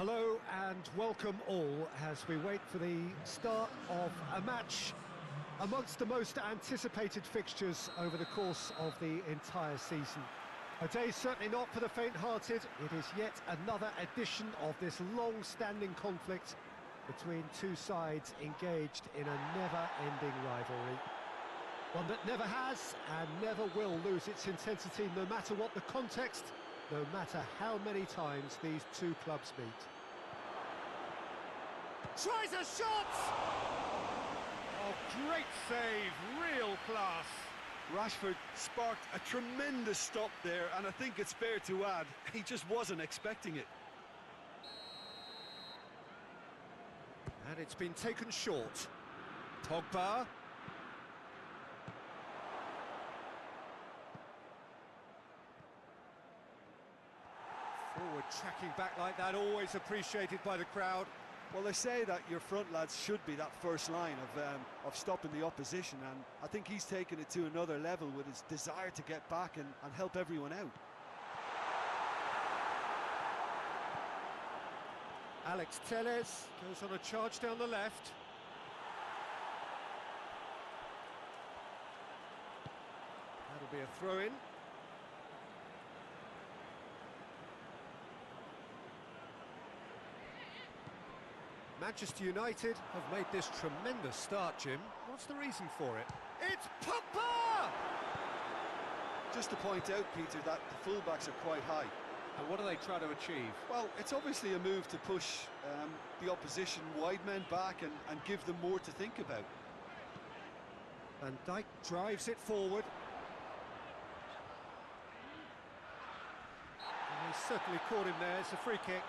Hello and welcome all as we wait for the start of a match amongst the most anticipated fixtures over the course of the entire season. A day certainly not for the faint-hearted. It is yet another edition of this long-standing conflict between two sides engaged in a never-ending rivalry. One that never has and never will lose its intensity, no matter what the context, no matter how many times these two clubs meet. Tries a shot! Oh, great save, real class. Rashford sparked a tremendous stop there, and I think it's fair to add, he just wasn't expecting it. And it's been taken short. Pogba. Forward tracking back like that, always appreciated by the crowd. Well, they say that your front lads should be that first line of stopping the opposition, and I think he's taken it to another level with his desire to get back and help everyone out. Alex Telles goes on a charge down the left. That'll be a throw-in. Manchester United have made this tremendous start, Jim. What's the reason for it? It's Pogba! Just to point out, Peter, that the fullbacks are quite high. And what do they try to achieve? Well, it's obviously a move to push the opposition wide men back and give them more to think about. Van Dijk drives it forward. And he's certainly caught him there. It's a free kick.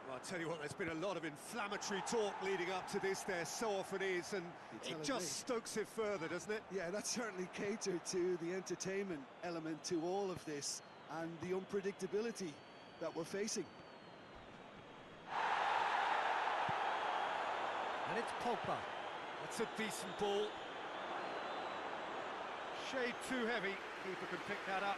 Well, I tell you what, there's been a lot of inflammatory talk leading up to this. There so often is, and it just stokes it further, doesn't it? Yeah, that's certainly catered to the entertainment element to all of this and the unpredictability that we're facing. And it's Pogba. That's a decent ball. Shade too heavy. Keeper can pick that up.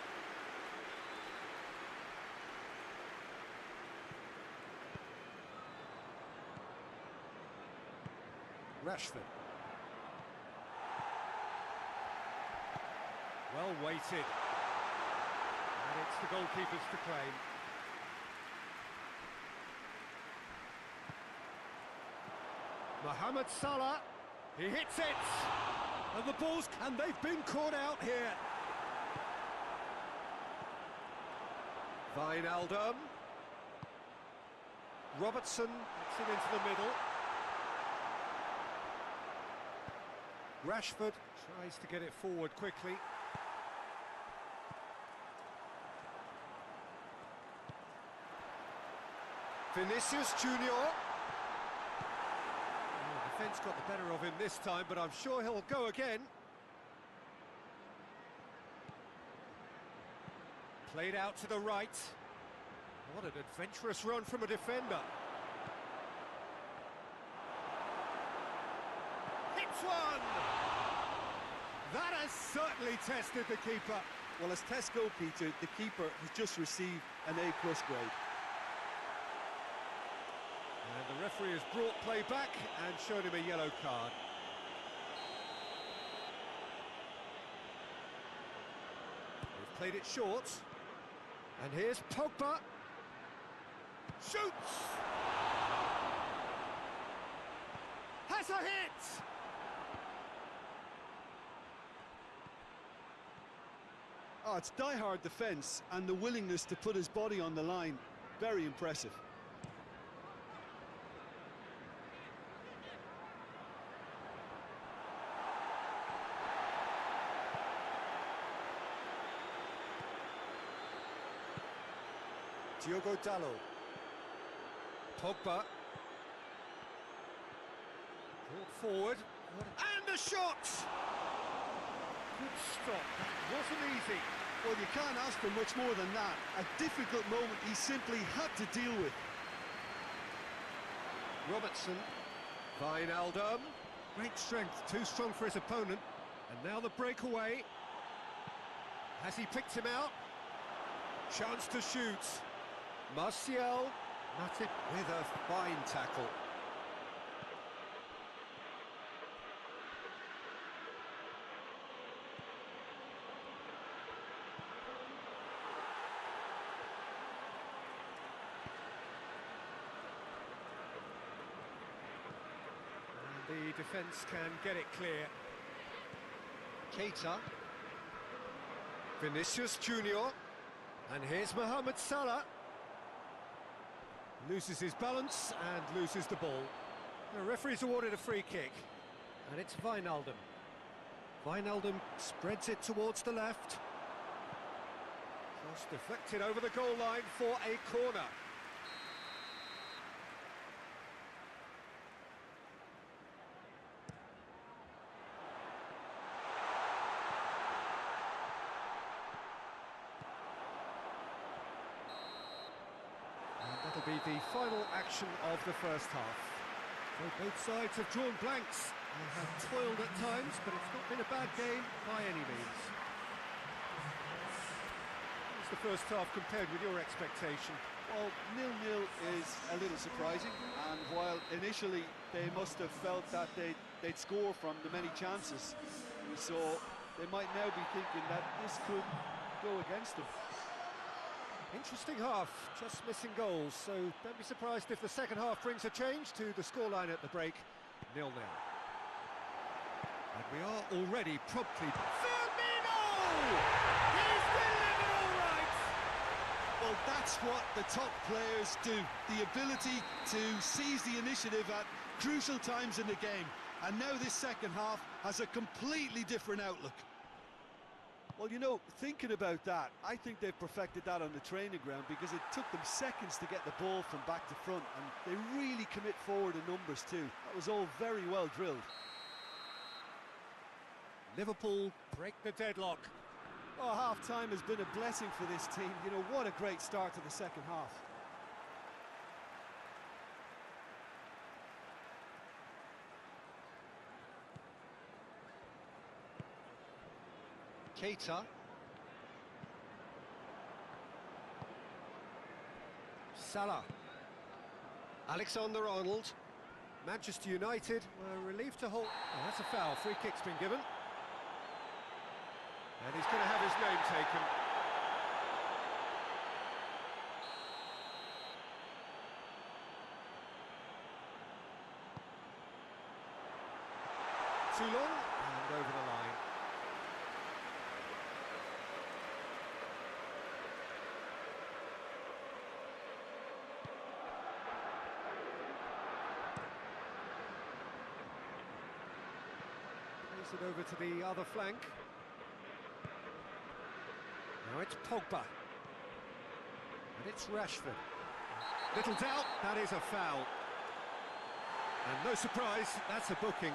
Rashford. Well weighted. And it's the goalkeepers to claim. Mohamed Salah. He hits it! And the balls, and they've been caught out here. Wijnaldum. Robertson gets it into the middle. Rashford tries to get it forward quickly. Vinicius Junior. Oh, the defence got the better of him this time, but I'm sure he'll go again. Played out to the right. What an adventurous run from a defender. One! That has certainly tested the keeper. Well, as tests go, Peter, the keeper has just received an A+ grade. And the referee has brought play back and shown him a yellow card. They've played it short. And here's Pogba. Shoots! Has a hit! Oh, it's die-hard defence and the willingness to put his body on the line. Very impressive. Diogo Dalot. Pogba. Brought forward. And the shot! Good stop. That wasn't easy. Well, you can't ask for much more than that. A difficult moment he simply had to deal with. Robertson. Wijnaldum. Great strength, too strong for his opponent. And now the breakaway. Has he picked him out? Chance to shoot. Martial. Matip with a fine tackle. The defence can get it clear. Keita. Vinicius Junior. And here's Mohamed Salah. Loses his balance and loses the ball. The referee's awarded a free kick. And it's Wijnaldum. Wijnaldum spreads it towards the left. Cross deflected over the goal line for a corner. That'll be the final action of the first half. So both sides have drawn blanks and have toiled at times, but it's not been a bad game by any means. How's the first half compared with your expectation? Well, 0-0 is a little surprising, and while initially they must have felt that they'd score from the many chances we saw, they might now be thinking that this could go against them. Interesting half, just missing goals, so don't be surprised if the second half brings a change to the scoreline at the break, 0-0. And we are already promptly... Firmino! He's delivered all right! Well, that's what the top players do, the ability to seize the initiative at crucial times in the game. And now this second half has a completely different outlook. Well, you know, thinking about that, I think they've perfected that on the training ground because it took them seconds to get the ball from back to front, and they really commit forward in numbers too. That was all very well drilled. Liverpool break the deadlock. Oh, half-time has been a blessing for this team. You know, what a great start to the second half. Keita. Salah. Alexander-Arnold. Manchester United were relieved to hold... Oh, that's a foul. Free kick's been given. And he's going to have his name taken. Too long and over the line. Plays it over to the other flank. Now it's Pogba. And it's Rashford. Little doubt, that is a foul. And no surprise, that's a booking.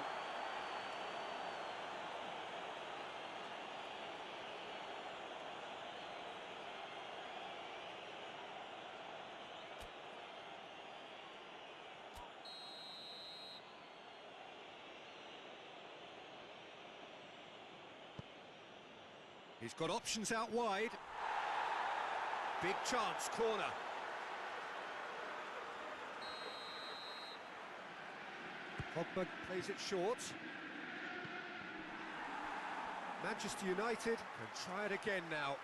He's got options out wide. Big chance, corner. Pogba plays it short. Manchester United can try it again now.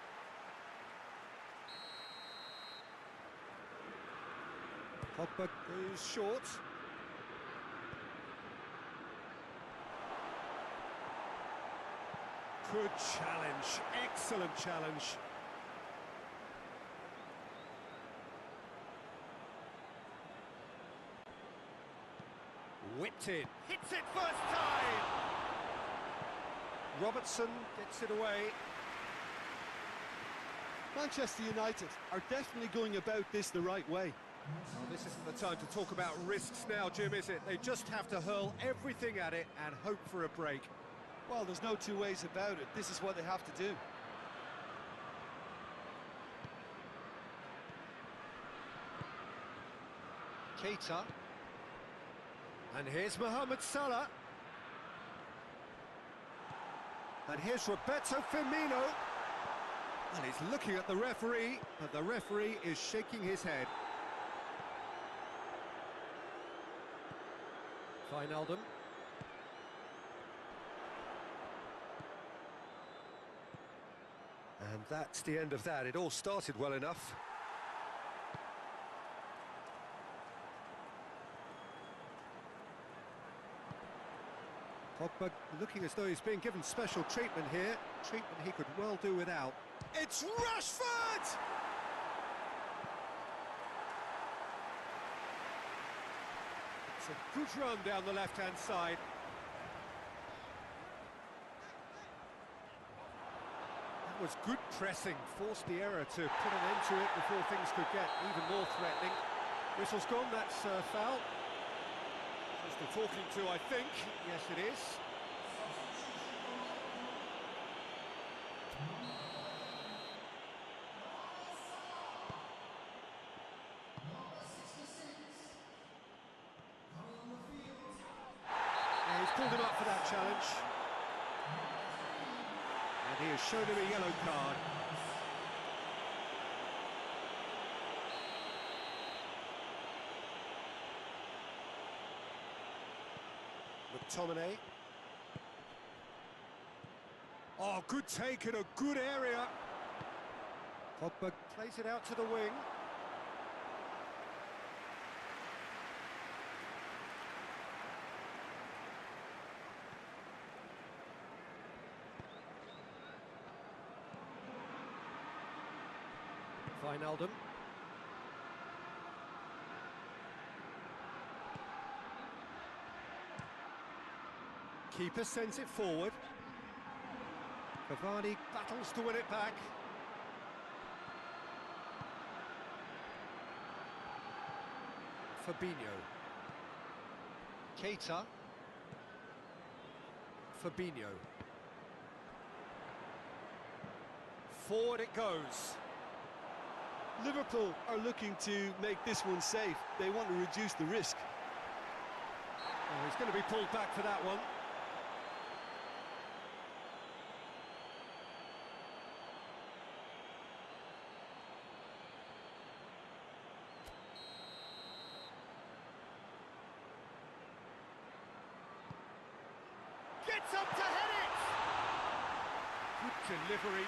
Pogba goes short. Good challenge, excellent challenge. Whipped in, hits it first time! Robertson gets it away. Manchester United are definitely going about this the right way. Well, this isn't the time to talk about risks now, Jim, is it? They just have to hurl everything at it and hope for a break. Well, there's no two ways about it. This is what they have to do. Keita. And here's Mohamed Salah. And here's Roberto Firmino. And he's looking at the referee, but the referee is shaking his head. Wijnaldum. And that's the end of that. It all started well enough. Pogba looking as though he's being given special treatment here. Treatment he could well do without. It's Rashford! It's a good run down the left-hand side. That was good pressing, forced the error to put an end to it before things could get even more threatening. Whistle's gone, that's foul. Just the talking to, I think. Yes, it is. Yeah, he's pulled him up for that challenge. And he has shown him a yellow card. McTominay. Oh, good take in a good area. Pogba plays it out to the wing. Wijnaldum. Keeper sends it forward. Cavani battles to win it back. Fabinho. Keita. Fabinho. Forward it goes. Liverpool are looking to make this one safe. They want to reduce the risk. Oh, he's going to be pulled back for that one. Gets up to head it! Good delivery,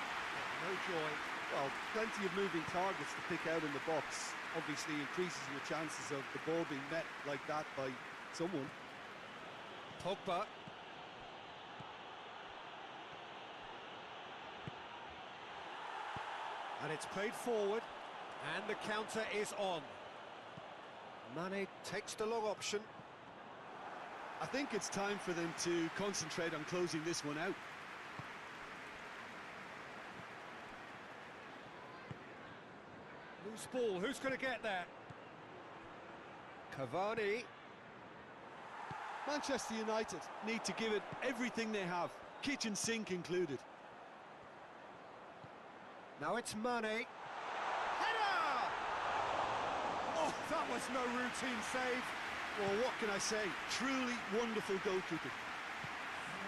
no joy. Well, plenty of moving targets to pick out in the box. Obviously increases your chances of the ball being met like that by someone. Pogba. And it's played forward, and the counter is on. Mane takes the long option. I think it's time for them to concentrate on closing this one out. Loose ball, who's going to get that? Cavani. Manchester United need to give it everything they have, kitchen sink included. Now it's Mane. Header! Oh, that was no routine save. Well, what can I say? Truly wonderful goalkeeping.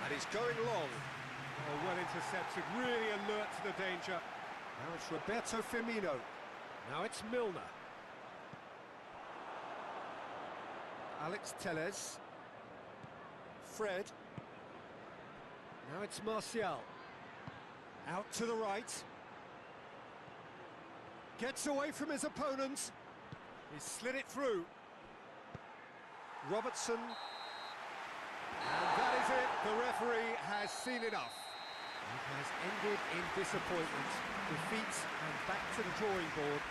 And he's going long. Oh, well intercepted, really alert to the danger. Now it's Roberto Firmino. Now it's Milner. Alex Telles. Fred. Now it's Martial. Out to the right. Gets away from his opponent. He's slid it through. Robertson. And that is it. The referee has seen enough. It has ended in disappointment, defeat, and back to the drawing board.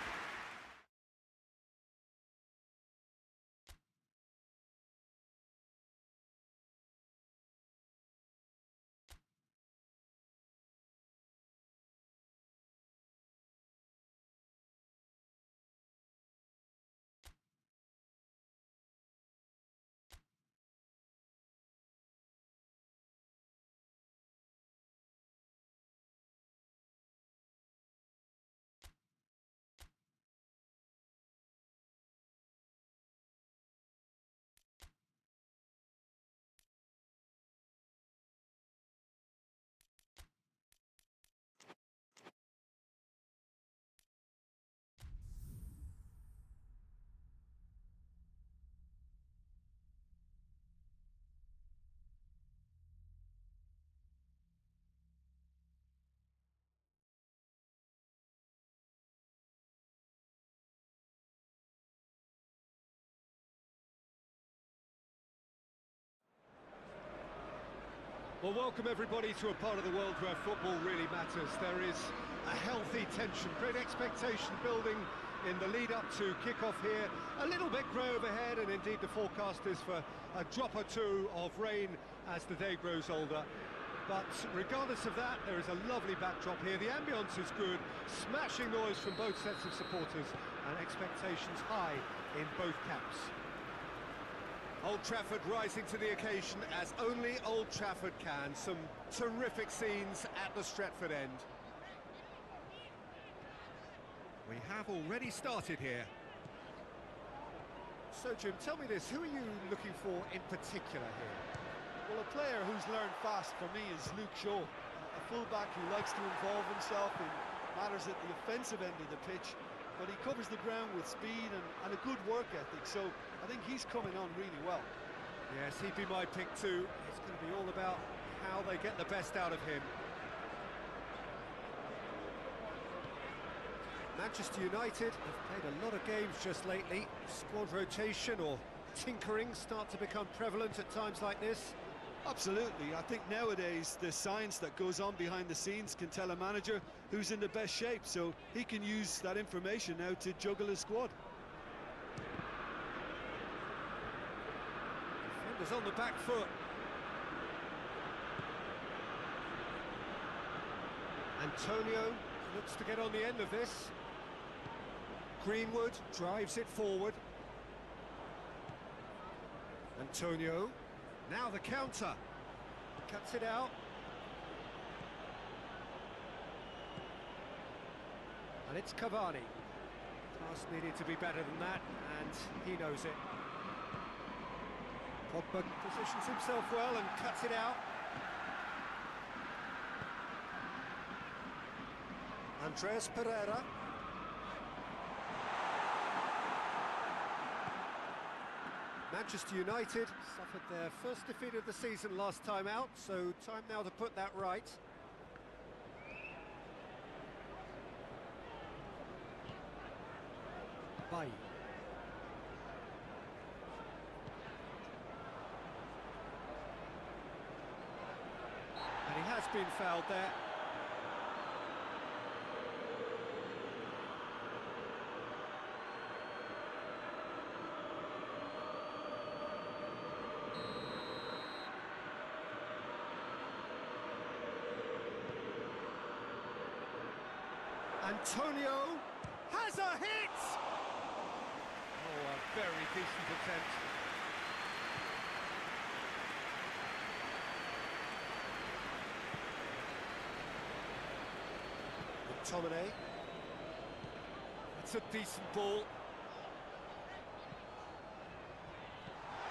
Well, welcome everybody to a part of the world where football really matters. There is a healthy tension, great expectation building in the lead-up to kick-off here. A little bit grey overhead, and indeed the forecast is for a drop or two of rain as the day grows older. But regardless of that, there is a lovely backdrop here. The ambience is good, smashing noise from both sets of supporters, and expectations high in both camps. Old Trafford rising to the occasion as only Old Trafford can. Some terrific scenes at the Stretford end. We have already started here. So, Jim, tell me this, who are you looking for in particular here? Well, a player who's learned fast for me is Luke Shaw, a fullback who likes to involve himself in matters at the offensive end of the pitch, but he covers the ground with speed and a good work ethic, so I think he's coming on really well. Yes, he'd be my pick too. It's going to be all about how they get the best out of him. Manchester United have played a lot of games just lately. Squad rotation or tinkering start to become prevalent at times like this. Absolutely. I think nowadays the science that goes on behind the scenes can tell a manager who's in the best shape, so he can use that information now to juggle his squad. Defenders on the back foot. Antonio looks to get on the end of this. Greenwood drives it forward. Antonio, now the counter, cuts it out. And it's Cavani. Pass needed to be better than that, and he knows it. Pogba positions himself well and cuts it out. Andreas Pereira. Manchester United suffered their first defeat of the season last time out, so time now to put that right. Bailly. And he has been fouled there. Antonio has a hit! Oh, a very decent attempt. McTominay. It's a decent ball.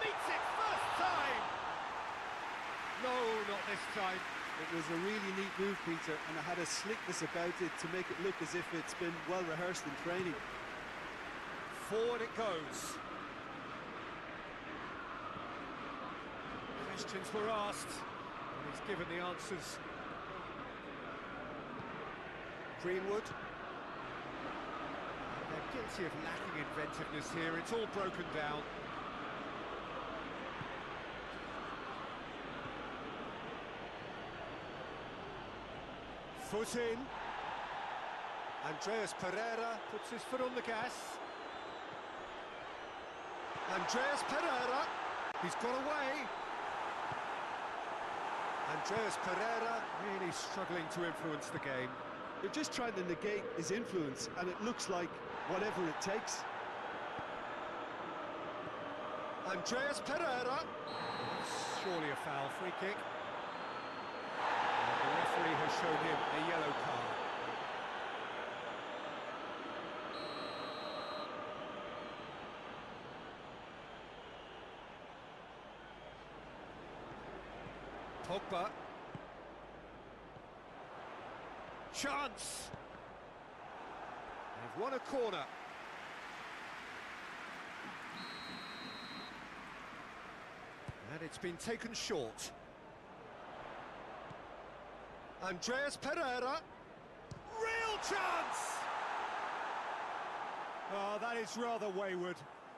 Meets it first time! No, not this time. It was a really neat move, Peter, and it had a slickness about it to make it look as if it's been well rehearsed in training. Forward it goes. Questions were asked, and he's given the answers. Greenwood. They're guilty of lacking inventiveness here. It's all broken down. Foot in. Andreas Pereira puts his foot on the gas. Andreas Pereira, he's got away. Andreas Pereira really struggling to influence the game. They're just trying to negate his influence, and it looks like whatever it takes. Andreas Pereira. Surely a foul, free kick. The referee has shown him a yellow card. Pogba. Chance! They've won a corner. And it's been taken short. Andreas Pereira. Real chance! Oh, that is rather wayward.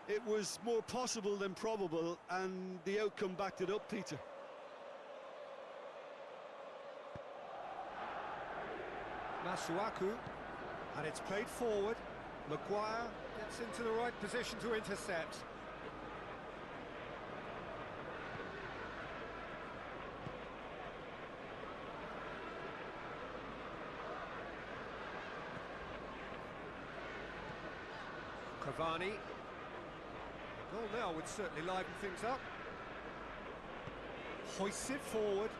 It was more possible than probable, and the outcome backed it up, Peter. Masuaku, and it's played forward. Maguire gets into the right position to intercept. Cavani. Goal now would certainly liven things up. Hoists it forward.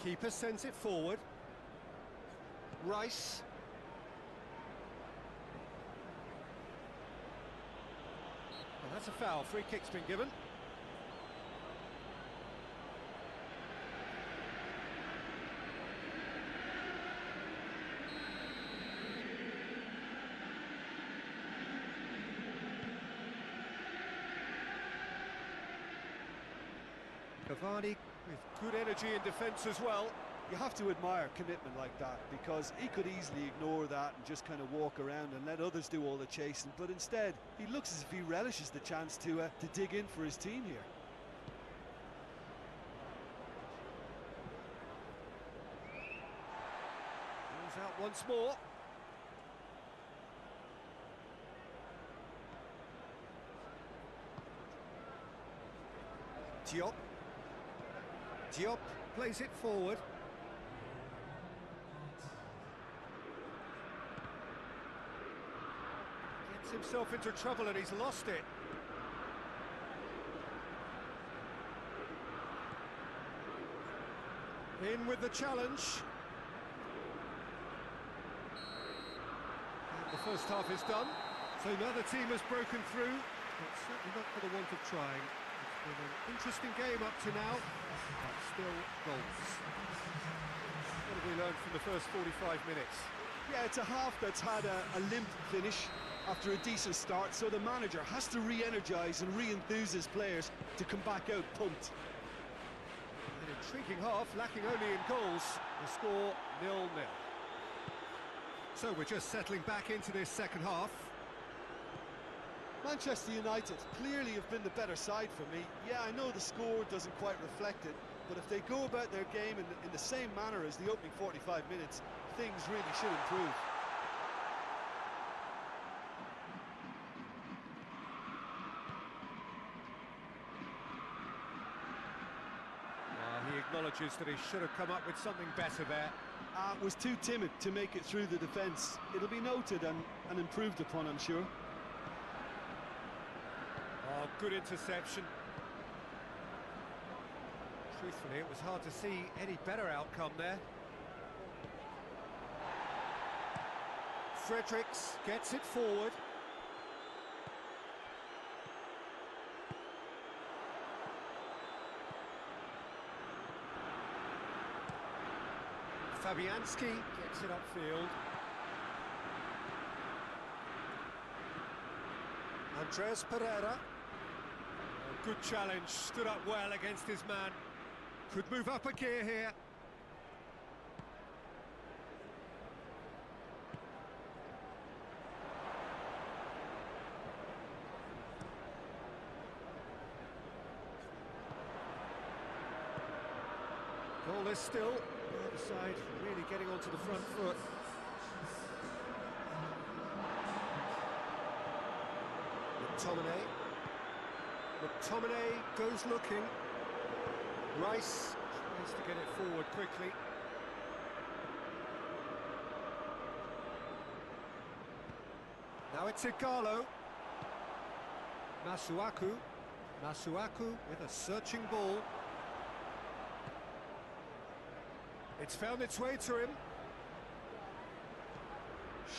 Keeper sends it forward. Rice. Well, that's a foul. Free kick's been given. Cavani with good energy in defence as well. You have to admire commitment like that, because he could easily ignore that and just kind of walk around and let others do all the chasing, but instead he looks as if he relishes the chance to dig in for his team here. Goes out once more. Diop. Diop plays it forward. Gets himself into trouble and he's lost it. In with the challenge. And the first half is done. So now the team has broken through, but certainly not for the want of trying. It's been an interesting game up to now, but still goals. What have we learned from the first 45 minutes? Yeah, it's a half that's had a limp finish after a decent start, so the manager has to re-energise and re-enthuse his players to come back out pumped. An intriguing half, lacking only in goals. The score 0-0. So we're just settling back into this second half. Manchester United clearly have been the better side for me. Yeah, I know the score doesn't quite reflect it, but if they go about their game in the same manner as the opening 45 minutes, things really should improve. He acknowledges that he should have come up with something better there. Was too timid to make it through the defence. It'll be noted and improved upon, I'm sure. Oh, good interception. Truthfully, it was hard to see any better outcome there. Fredericks gets it forward. Fabianski gets it upfield. Andres Pereira. A good challenge, stood up well against his man. Could move up a gear here. Goal is still. The other side really getting onto the front foot. McTominay goes looking. Rice tries to get it forward quickly. Now it's Igalo. Masuaku with a searching ball. It's found its way to him.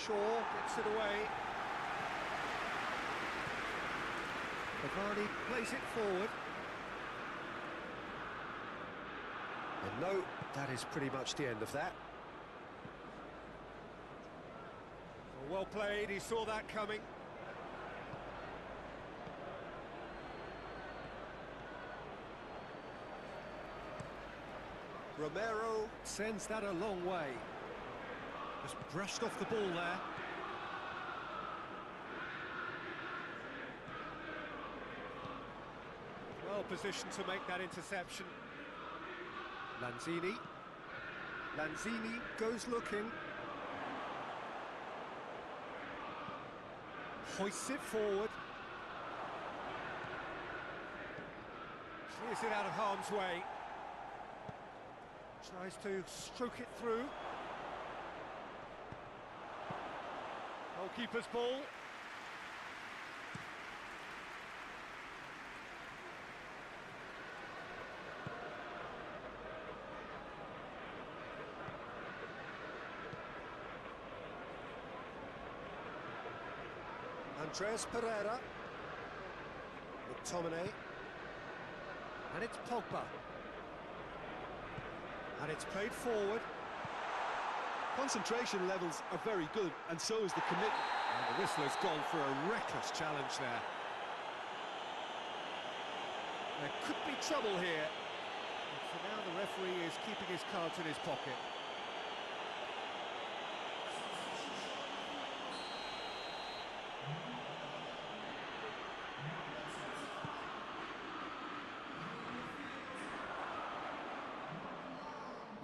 Shaw gets it away. Cavani plays it forward. And no, that is pretty much the end of that. Well played, he saw that coming. Romero sends that a long way. Just brushed off the ball there. Well positioned to make that interception. Lanzini. Lanzini goes looking. Hoists it forward. Clears it out of harm's way. Tries to stroke it through. Goalkeeper's ball. Andreas Pereira. McTominay. And it's Pogba. And it's played forward. Concentration levels are very good, and so is the commitment. And the whistler's gone for a reckless challenge there. There could be trouble here. And for now, the referee is keeping his cards in his pocket.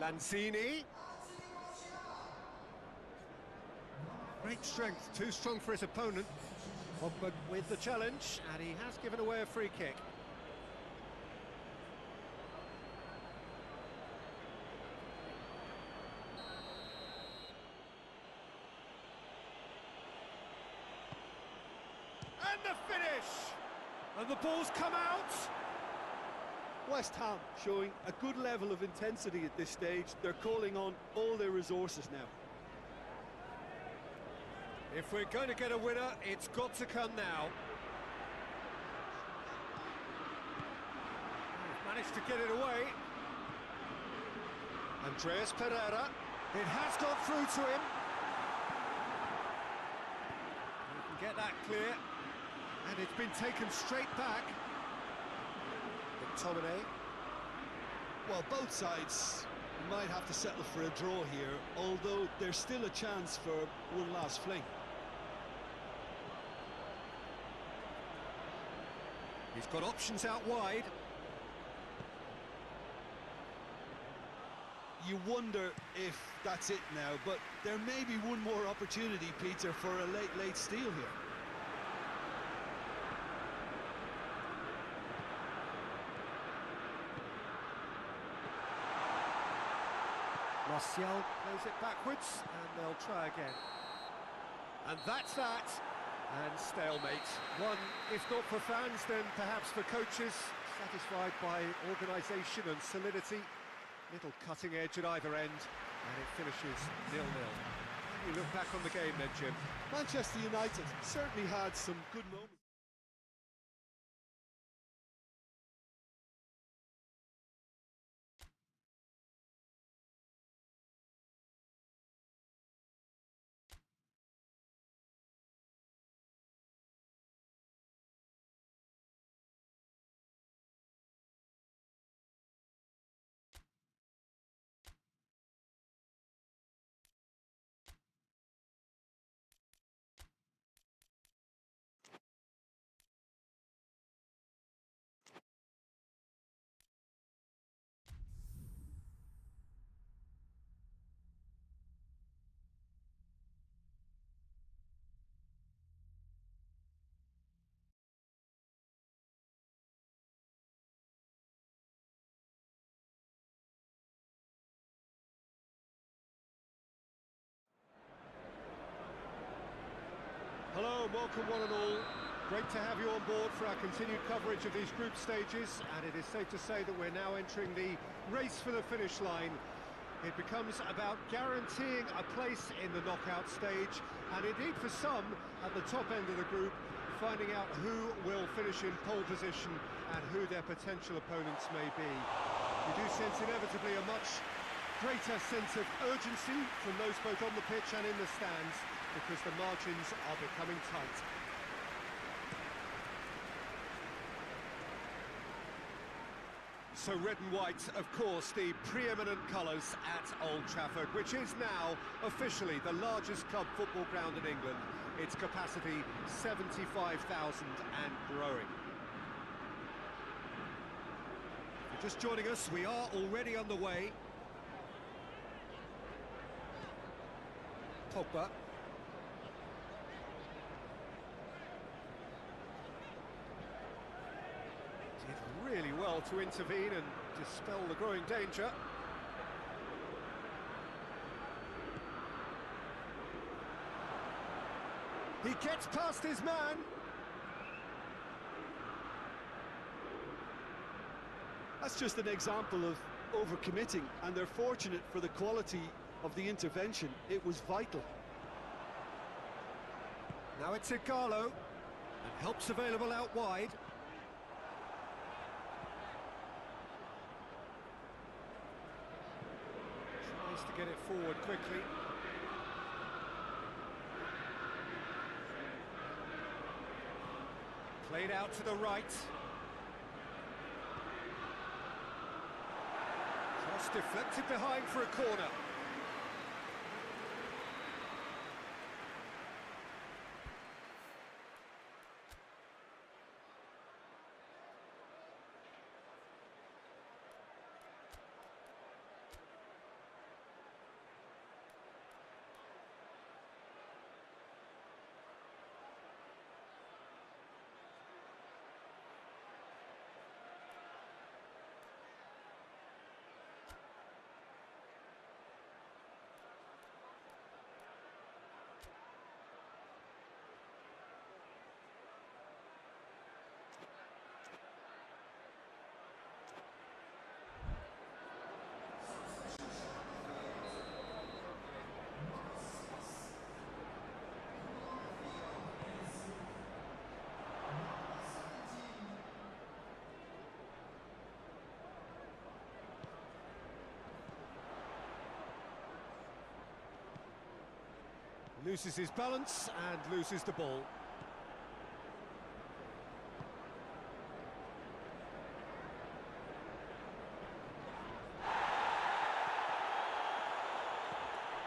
Lanzini. Great strength, too strong for his opponent. Pogba with the challenge, and he has given away a free kick. And the finish! And the ball's come out! West Ham showing a good level of intensity at this stage. They're calling on all their resources now. If we're going to get a winner, it's got to come now. Managed to get it away. Andreas Pereira. It has got through to him. He can get that clear. And it's been taken straight back. McTominay. Well, both sides might have to settle for a draw here, although there's still a chance for one last fling. He's got options out wide. You wonder if that's it now, but there may be one more opportunity, Peter, for a late steal here. Martial plays it backwards, and they'll try again. And that's that. And stalemate. One, if not for fans, then perhaps for coaches, satisfied by organisation and solidity. Little cutting edge at either end, and it finishes 0-0. You look back on the game then, Jim. Manchester United certainly had some good moments. Hello and welcome one and all. Great to have you on board for our continued coverage of these group stages, and it is safe to say that we're now entering the race for the finish line. It becomes about guaranteeing a place in the knockout stage, and indeed for some at the top end of the group, finding out who will finish in pole position and who their potential opponents may be. You do sense inevitably a much greater sense of urgency from those both on the pitch and in the stands, because the margins are becoming tight. So red and white, of course, the preeminent colours at Old Trafford, which is now officially the largest club football ground in England. Its capacity 75,000 and growing. If you Just joining us, we are already underway. Pogba. Did really well to intervene and dispel the growing danger. He gets past his man. That's just an example of overcommitting, and they're fortunate for the quality of the intervention. It was vital. Now it's Igalo, and help's available out wide. Tries to get it forward quickly. Played out to the right. Cross deflected behind for a corner. Loses his balance and loses the ball.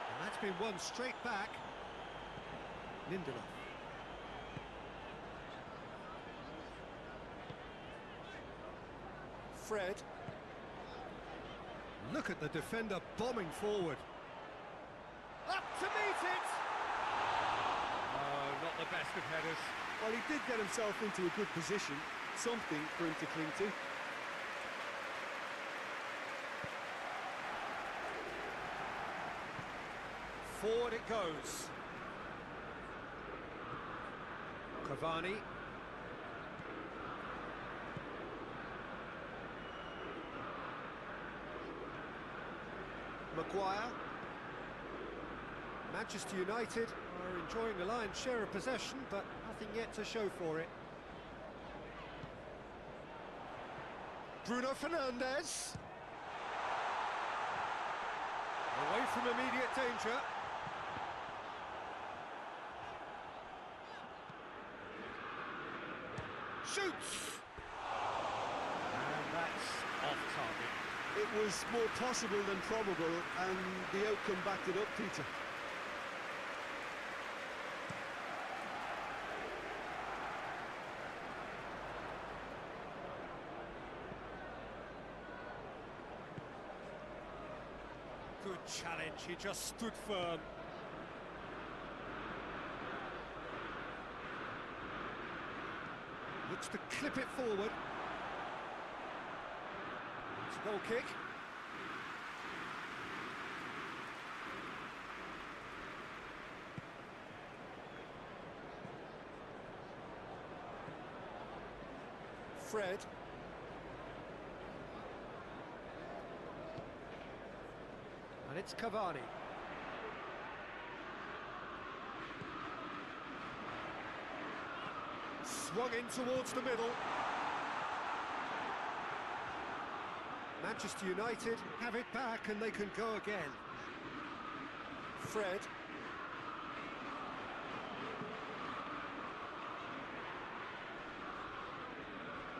And that's been won straight back. Lindelof. Fred. Look at the defender bombing forward. Up to meet it! Not the best of headers. Well, he did get himself into a good position, something for him to cling to. Forward it goes. Cavani. Maguire. Manchester United are enjoying the lion's share of possession, but nothing yet to show for it. Bruno Fernandes. Away from immediate danger. Shoots! And that's off target. It was more possible than probable, and the outcome backed it up, Peter. Good challenge, he just stood firm. Looks to clip it forward. It's a goal kick. Fred. And it's Cavani. Swung in towards the middle. Manchester United have it back and they can go again. Fred.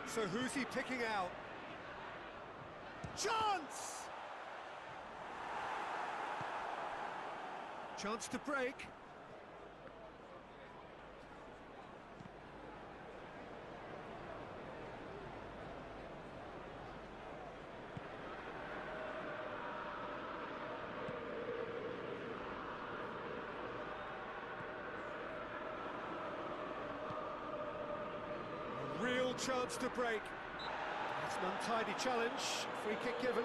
So who's he picking out? Chance! Chance to break. chance to break. That's an untidy challenge. Free kick given.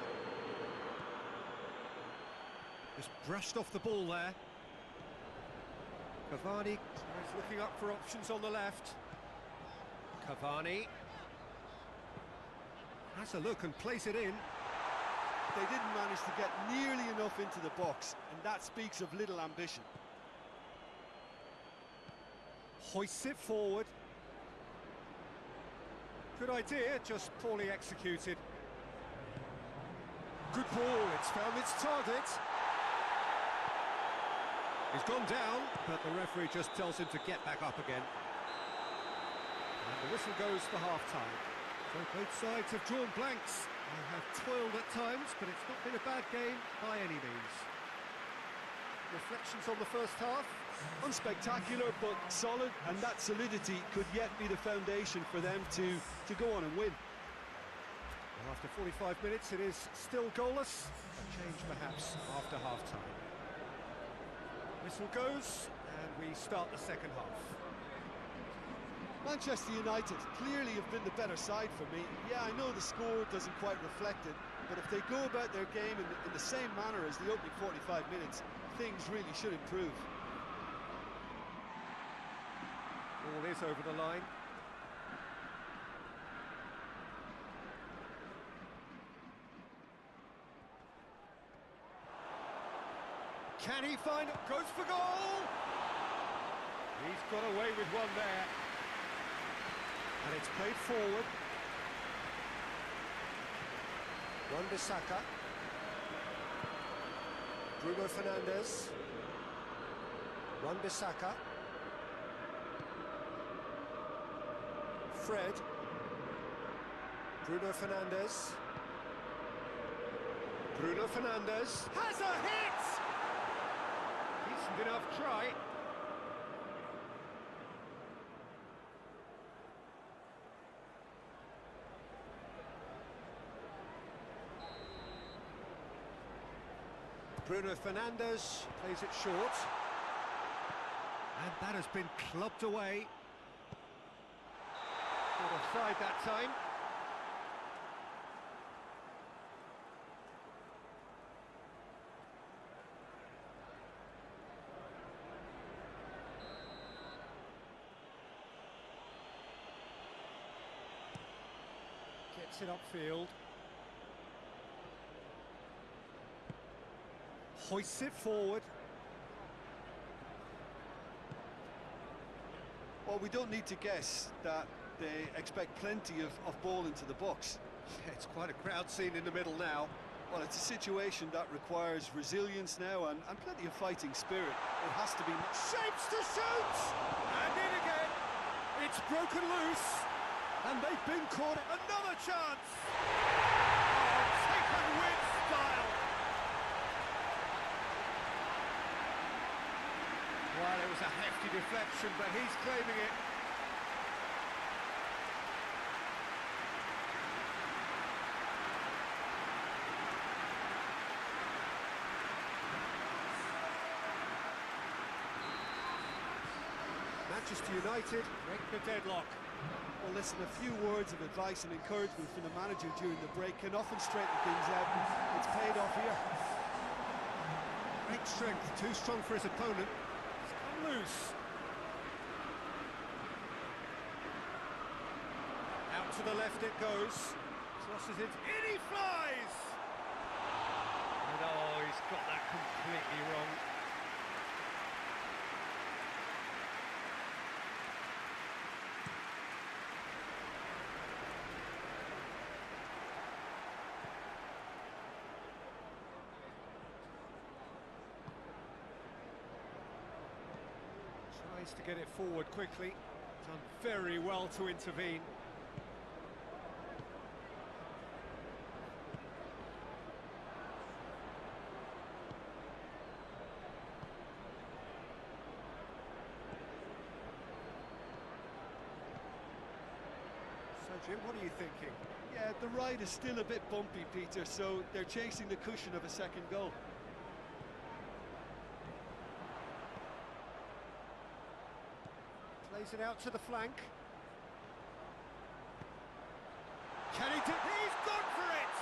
Just brushed off the ball there. Cavani is looking up for options on the left. Cavani has a look and plays it in. They didn't manage to get nearly enough into the box, and that speaks of little ambition. Hoists it forward. Good idea, just poorly executed. Good ball, it's found its target. He's gone down, but the referee just tells him to get back up again. And the whistle goes for half-time. So both sides have drawn blanks. They have toiled at times, but it's not been a bad game by any means. Reflections on the first half? Unspectacular, but solid, and that solidity could yet be the foundation for them to go on and win. Well, after 45 minutes, it is still goalless. A change, perhaps, after half-time. Whistle goes, and we start the second half. Manchester United clearly have been the better side for me. Yeah, I know the score doesn't quite reflect it, but if they go about their game in the same manner as the opening 45 minutes, things really should improve. Ball is over the line. Can he find it? Goes for goal! He's got away with one there. And it's played forward. Wan-Bissaka. Bruno Fernandes. Wan-Bissaka. Fred. Bruno Fernandes. Bruno Fernandes has a hit! Decent enough try. Bruno Fernandes plays it short. And that has been clubbed away. Caught offside that time. Gets it upfield. Hoists it forward. Well, we don't need to guess that they expect plenty of ball into the box. Yeah, it's quite a crowd scene in the middle now. Well, it's a situation that requires resilience now and plenty of fighting spirit. It has to be... Shapes to shoot! And in again! It's broken loose! And they've been caught. Another chance! Oh, taken with style! Well, it was a hefty deflection, but he's claiming it. Manchester United break the deadlock. Well, listen, a few words of advice and encouragement from the manager during the break can often straighten things out. It's paid off here. Great strength, too strong for his opponent. It's come loose. Out to the left it goes. Crosses it. In he flies! And oh, he's got that completely wrong. Tries to get it forward quickly. Done very well to intervene. So, Jim, what are you thinking? Yeah, the ride is still a bit bumpy, Peter, so they're chasing the cushion of a second goal. Plays it out to the flank. Can he do? He's gone for it!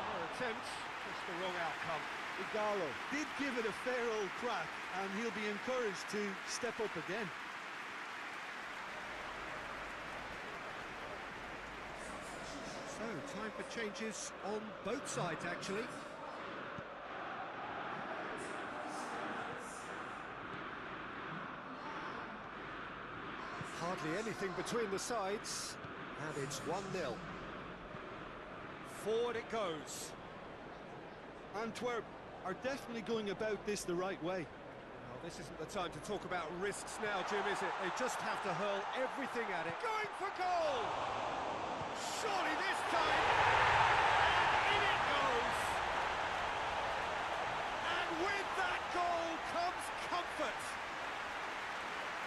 Fair attempt, just the wrong outcome. Igalo did give it a fair old crack, and he'll be encouraged to step up again. So, time for changes on both sides, actually. Hardly anything between the sides, and it's 1-0. Forward it goes. Antwerp are definitely going about this the right way. Well, this isn't the time to talk about risks now, Jim, is it? They just have to hurl everything at it. Going for goal! Surely this time! And in it goes! And with that goal comes comfort!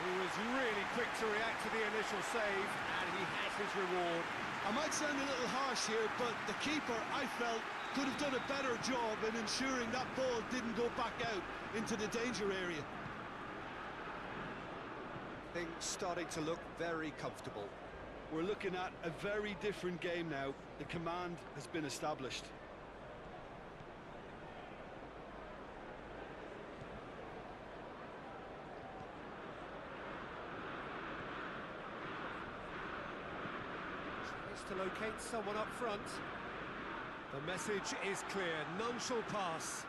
He was really quick to react to the initial save, and he has his reward. I might sound a little harsh here, but the keeper, I felt, could have done a better job in ensuring that ball didn't go back out into the danger area. Things starting to look very comfortable. We're looking at a very different game now. The command has been established. Tries to locate someone up front. The message is clear, none shall pass.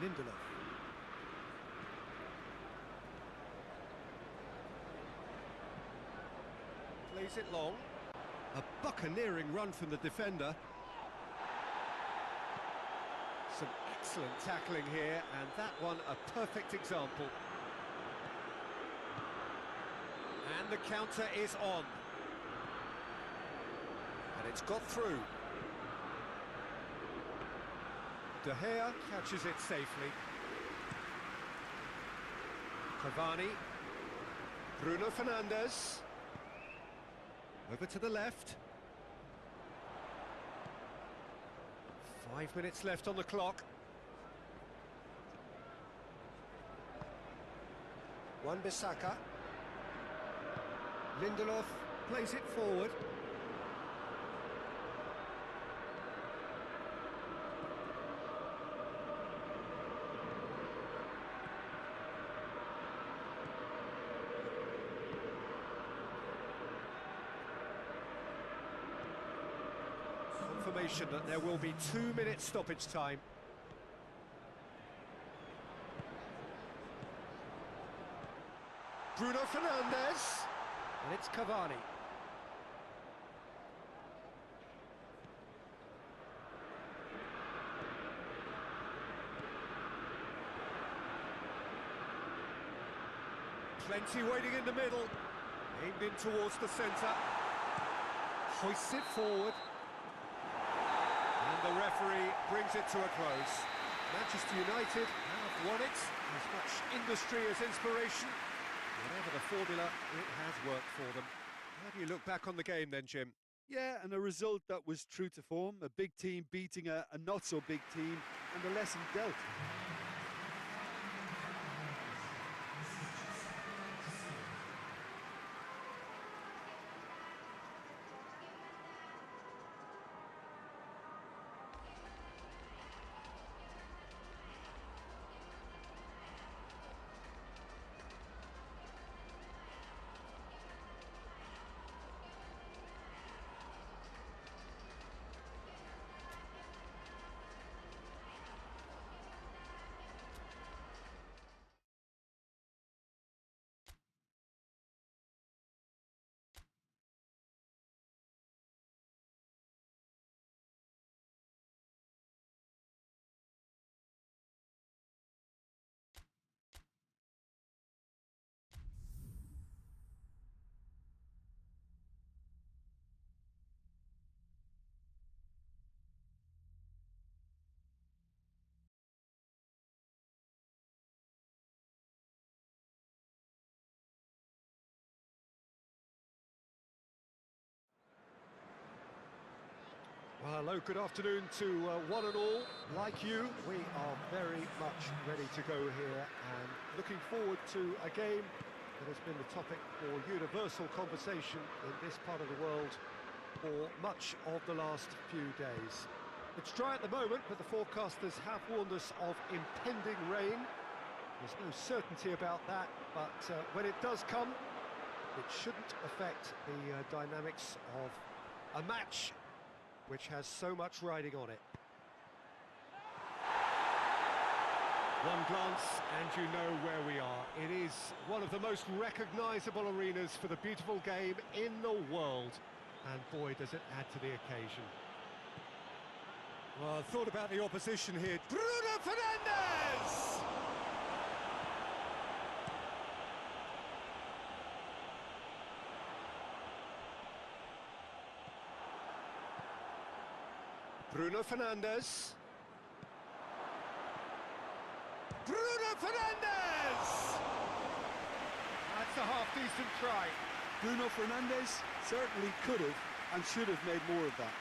Lindelof. Plays it long. A buccaneering run from the defender. Some excellent tackling here, and that one a perfect example. And the counter is on. And it's got through. De Gea catches it safely. Cavani. Bruno Fernandes. Over to the left. 5 minutes left on the clock. Wan-Bissaka. Lindelof plays it forward. Confirmation that there will be 2 minutes stoppage time. Bruno Fernandes, and it's Cavani. Plenty waiting in the middle, aimed in towards the centre, hoists it forward. And the referee brings it to a close. Manchester United have won it. As much industry as inspiration. Whatever the formula, it has worked for them. How do you look back on the game then, Jim? Yeah, and a result that was true to form. A big team beating a not-so-big team, and a lesson dealt. Well, hello, good afternoon to one and all. Like you, we are very much ready to go here and looking forward to a game It has been the topic for universal conversation in this part of the world for much of the last few days. It's dry at the moment, but the forecasters have warned us of impending rain. There's no certainty about that, but when it does come, it shouldn't affect the dynamics of a match which has so much riding on it. One glance and you know where we are. It is one of the most recognisable arenas for the beautiful game in the world. And boy, does it add to the occasion. Well, I thought about the opposition here. Bruno Fernandes! Bruno Fernandes. Bruno Fernandes! That's a half-decent try. Bruno Fernandes certainly could have and should have made more of that.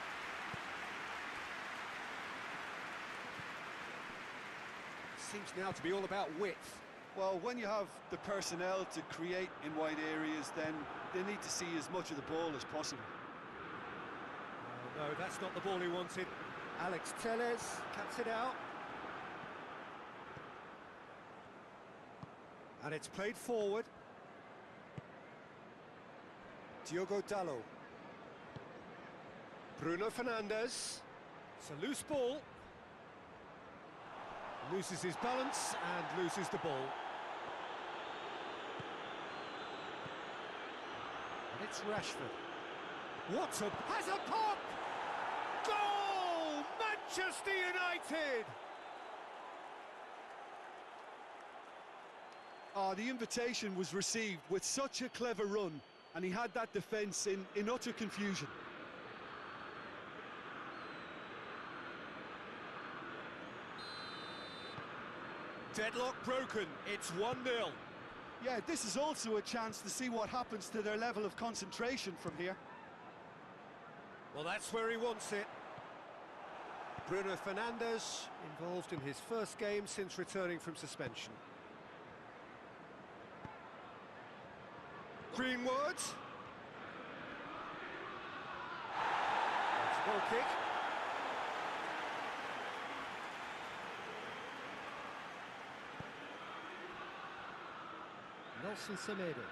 Seems now to be all about width. Well, when you have the personnel to create in wide areas, then they need to see as much of the ball as possible. No, that's not the ball he wanted. Alex Telles cuts it out. And it's played forward. Diogo Dalot. Bruno Fernandes. It's a loose ball. Loses his balance and loses the ball. And it's Rashford. What a... has a pop! Goal! Manchester United! The invitation was received with such a clever run, and he had that defence in utter confusion. Deadlock broken, it's 1-0. Yeah, this is also a chance to see what happens to their level of concentration from here. Well, that's where he wants it. Bruno Fernandes, involved in his first game since returning from suspension. Greenwood. That's a goal kick. Nelson Semedo.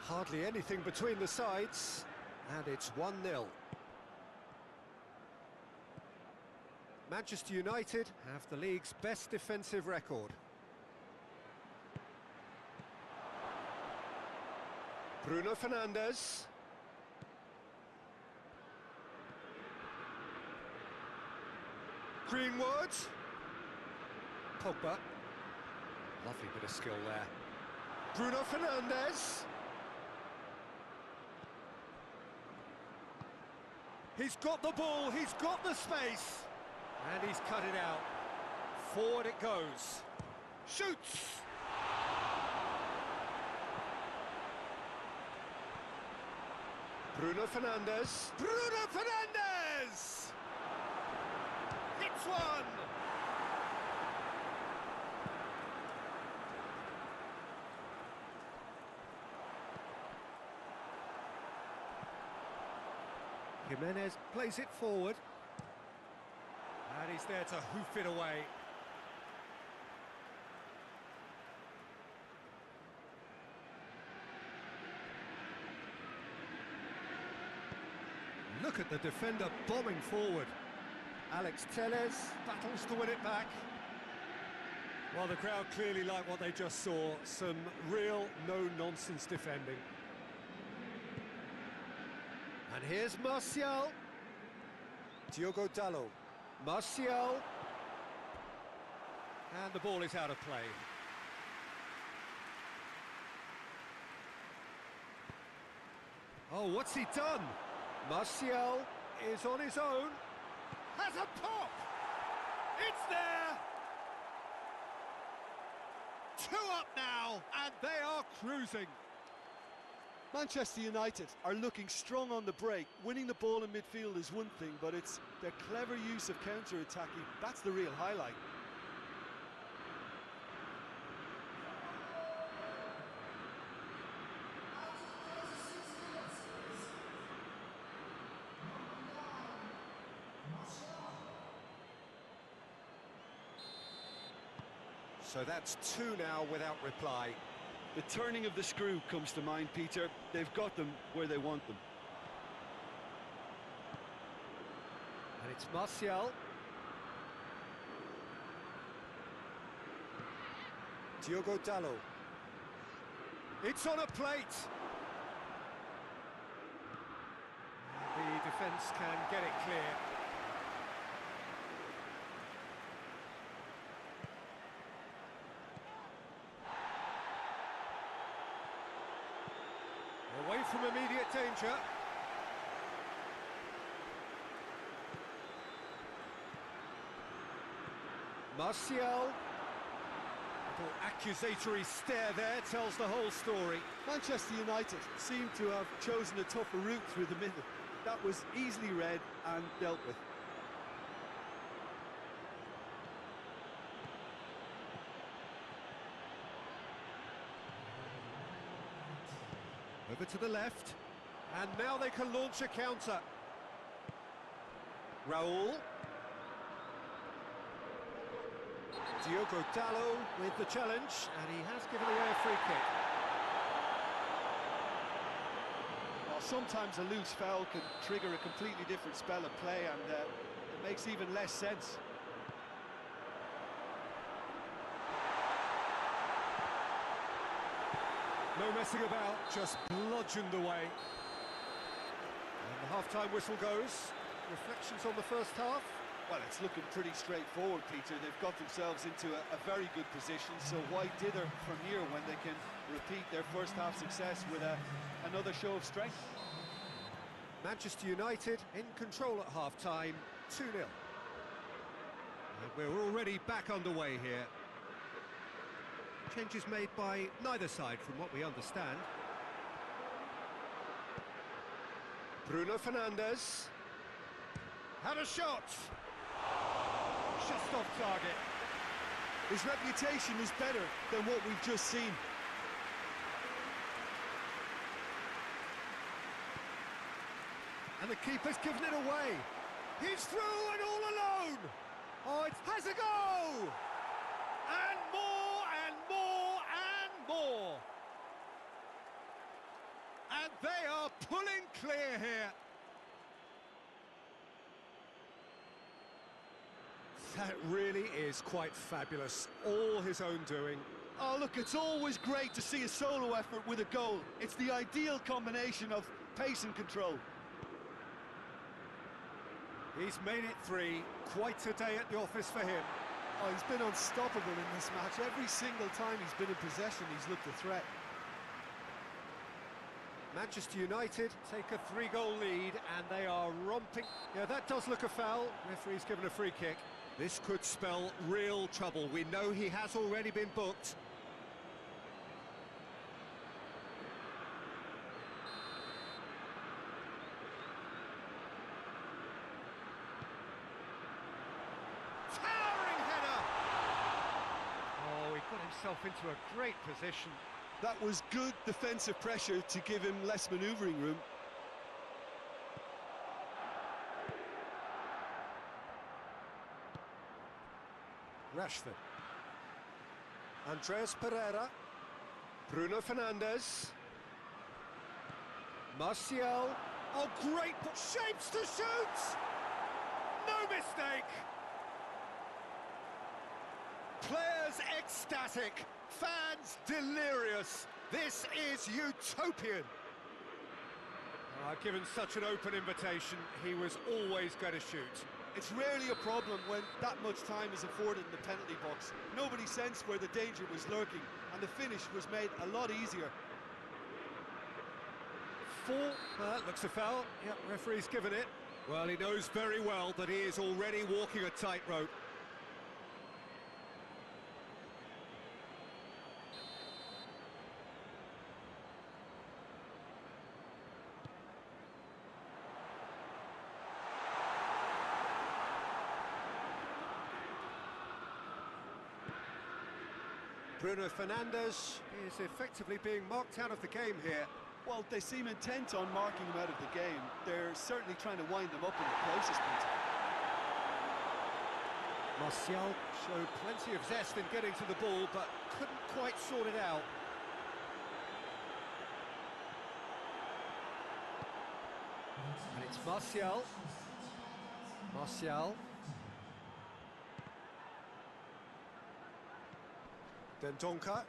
Hardly anything between the sides, and it's 1-0. Manchester United have the league's best defensive record. Bruno Fernandes. Greenwood. Pogba. Lovely bit of skill there. Bruno Fernandes. He's got the ball, he's got the space. And he's cut it out. Forward it goes. Shoots! Bruno Fernandes. Bruno Fernandes! Hits one! Jimenez plays it forward. And he's there to hoof it away. Look at the defender bombing forward. Alex Telles battles to win it back. Well, the crowd clearly like what they just saw. Some real no-nonsense defending. And here's Martial. Diogo Dalot. Martial. And the ball is out of play. Oh, what's he done? Martial is on his own. Has a pop! It's there! 2 up now, and they are cruising. Manchester United are looking strong on the break. Winning the ball in midfield is one thing, but it's their clever use of counter-attacking. That's the real highlight. So that's two now without reply. The turning of the screw comes to mind, Peter. They've got them where they want them. And it's Martial. Diogo Dalot. It's on a plate. The defence can get it clear. Away from immediate danger. Martial. Little accusatory stare there tells the whole story. Manchester United seem to have chosen a tougher route through the middle. That was easily read and dealt with. Over to the left, and now they can launch a counter. Raul. Diogo Dalot with the challenge, and he has given away a free kick. Well, sometimes a loose foul can trigger a completely different spell of play, and it makes even less sense. No messing about, just bludgeoned away. And the half-time whistle goes. Reflections on the first half? Well, it's looking pretty straightforward, Peter. They've got themselves into a very good position, so why dither from here when they can repeat their first half success with another show of strength? Manchester United in control at half-time, 2-0. And we're already back underway here. Changes made by neither side from what we understand. Bruno Fernandes. Had a shot! Just off target. His reputation is better than what we've just seen. And the keeper's given it away. He's through and all alone! Oh, it has a go! And more and more and more! And they are pulling clear here. That really is quite fabulous. All his own doing. Oh, look, it's always great to see a solo effort with a goal. It's the ideal combination of pace and control. He's made it three. Quite a day at the office for him. Oh, he's been unstoppable in this match. Every single time he's been in possession, he's looked a threat. Manchester United take a three-goal lead, and they are romping. Yeah, that does look a foul. Referee's given a free kick. This could spell real trouble. We know he has already been booked. Towering header! Oh, he got himself into a great position. That was good defensive pressure to give him less manoeuvring room. Rashford. Andreas Pereira. Bruno Fernandes. Martial. Oh, great! Shapes to shoot! No mistake! Players ecstatic. Fans delirious. This is utopian. Given such an open invitation, he was always going to shoot. It's rarely a problem when that much time is afforded in the penalty box. Nobody sensed where the danger was lurking, and the finish was made a lot easier. Looks a foul. Yep, referee's given it. Well, he knows very well that he is already walking a tightrope. Bruno Fernandes is effectively being marked out of the game here. Well, they seem intent on marking him out of the game. They're certainly trying to wind them up in the closest point. Martial showed plenty of zest in getting to the ball, but couldn't quite sort it out. And it's Martial. Martial. Dendoncker.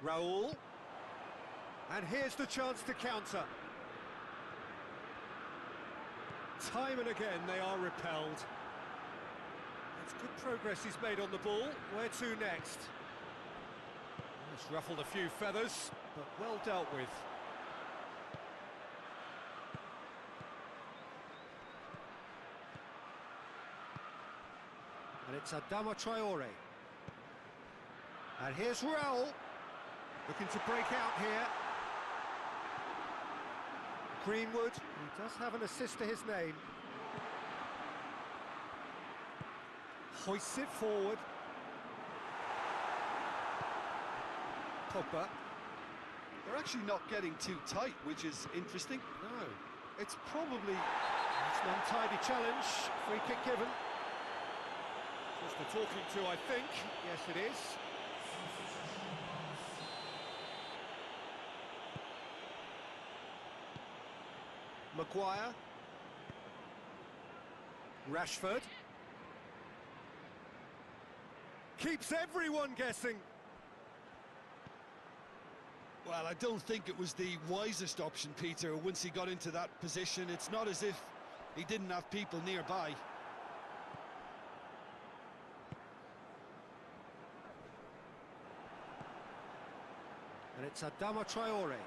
Raul. And here's the chance to counter. Time and again they are repelled. It's good progress he's made on the ball. Where to next? It's ruffled a few feathers, but well dealt with. And it's Adama Traore. And here's Raul, looking to break out here. Greenwood, he does have an assist to his name. Hoists it forward. Pogba. They're actually not getting too tight, which is interesting. No. It's probably... It's an untidy challenge. Free kick given. Just the talking to, I think. Yes, it is. Maguire. Rashford. Keeps everyone guessing. Well, I don't think it was the wisest option, Peter, once he got into that position. It's not as if he didn't have people nearby. And it's Adama Traore.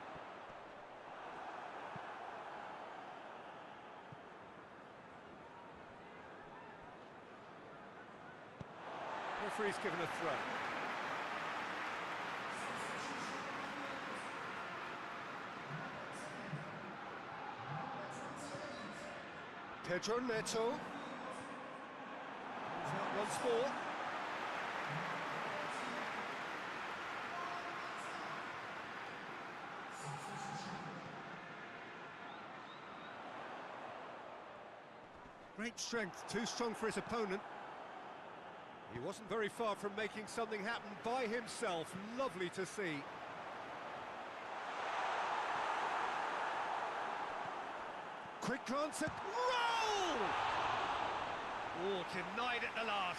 Referee's given a throw. Pedro Neto. Out once more. Great strength, too strong for his opponent. He wasn't very far from making something happen by himself. Lovely to see. Quick glance at Raul! Oh, denied at the last.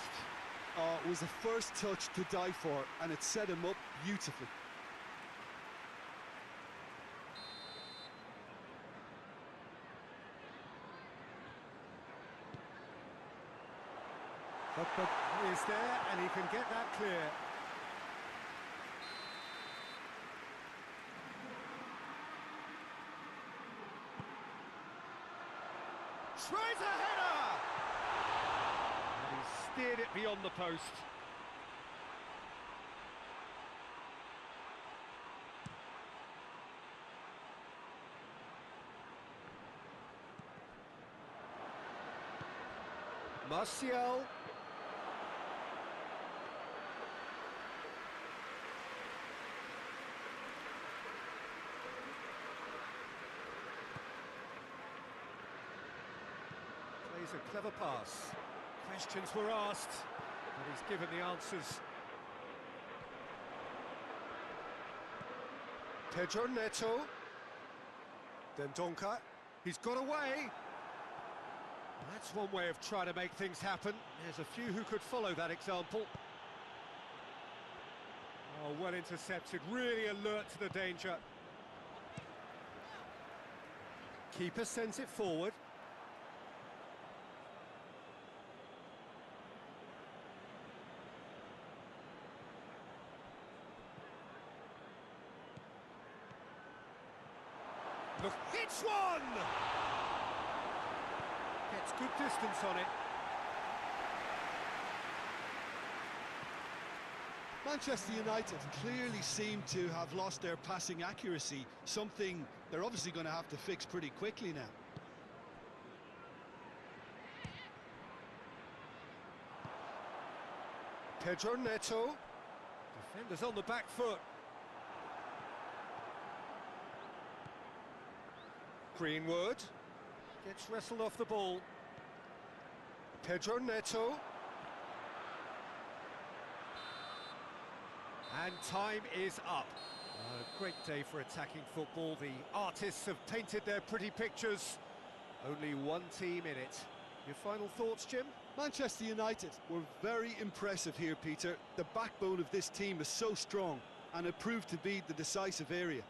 Oh, it was a first touch to die for, and it set him up beautifully. But is there, and he can get that clear. Tries a header! And he steered it beyond the post. Martial. Plays a clever pass. Questions were asked, but he's given the answers. Pedro Neto. Dendoncker. He's got away. That's one way of trying to make things happen. There's a few who could follow that example. Oh, well intercepted, really alert to the danger. Keeper sends it forward. Look, hits one! Gets good distance on it. Manchester United clearly seem to have lost their passing accuracy, something they're obviously going to have to fix pretty quickly now. Pedro Neto. Defenders on the back foot. Greenwood gets wrestled off the ball. Pedro Neto. And time is up. A great day for attacking football. The artists have painted their pretty pictures. Only one team in it. Your final thoughts, Jim? Manchester United were very impressive here, Peter. The backbone of this team is so strong, and it proved to be the decisive area.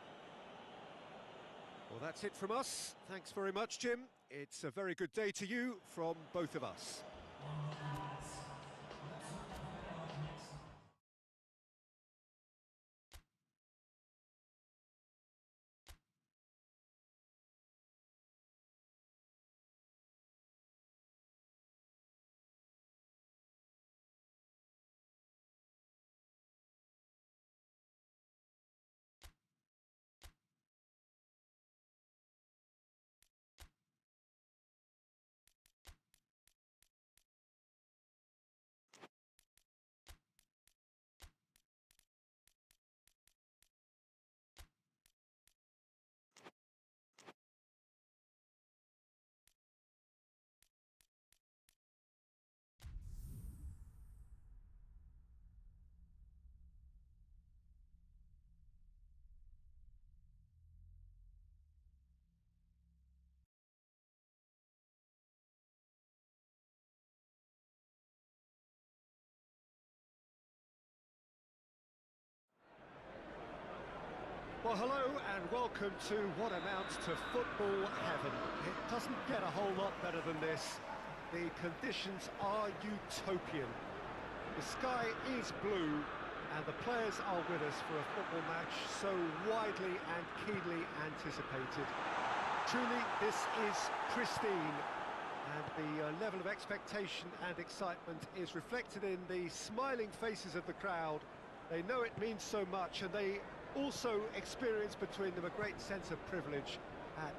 Well, that's it from us. Thanks very much, Jim. It's a very good day to you from both of us. Well, hello and welcome to what amounts to football heaven. It doesn't get a whole lot better than this. The conditions are utopian. The sky is blue and the players are with us for a football match so widely and keenly anticipated. Truly, this is pristine, and the level of expectation and excitement is reflected in the smiling faces of the crowd. They know it means so much, and they also experience between them a great sense of privilege at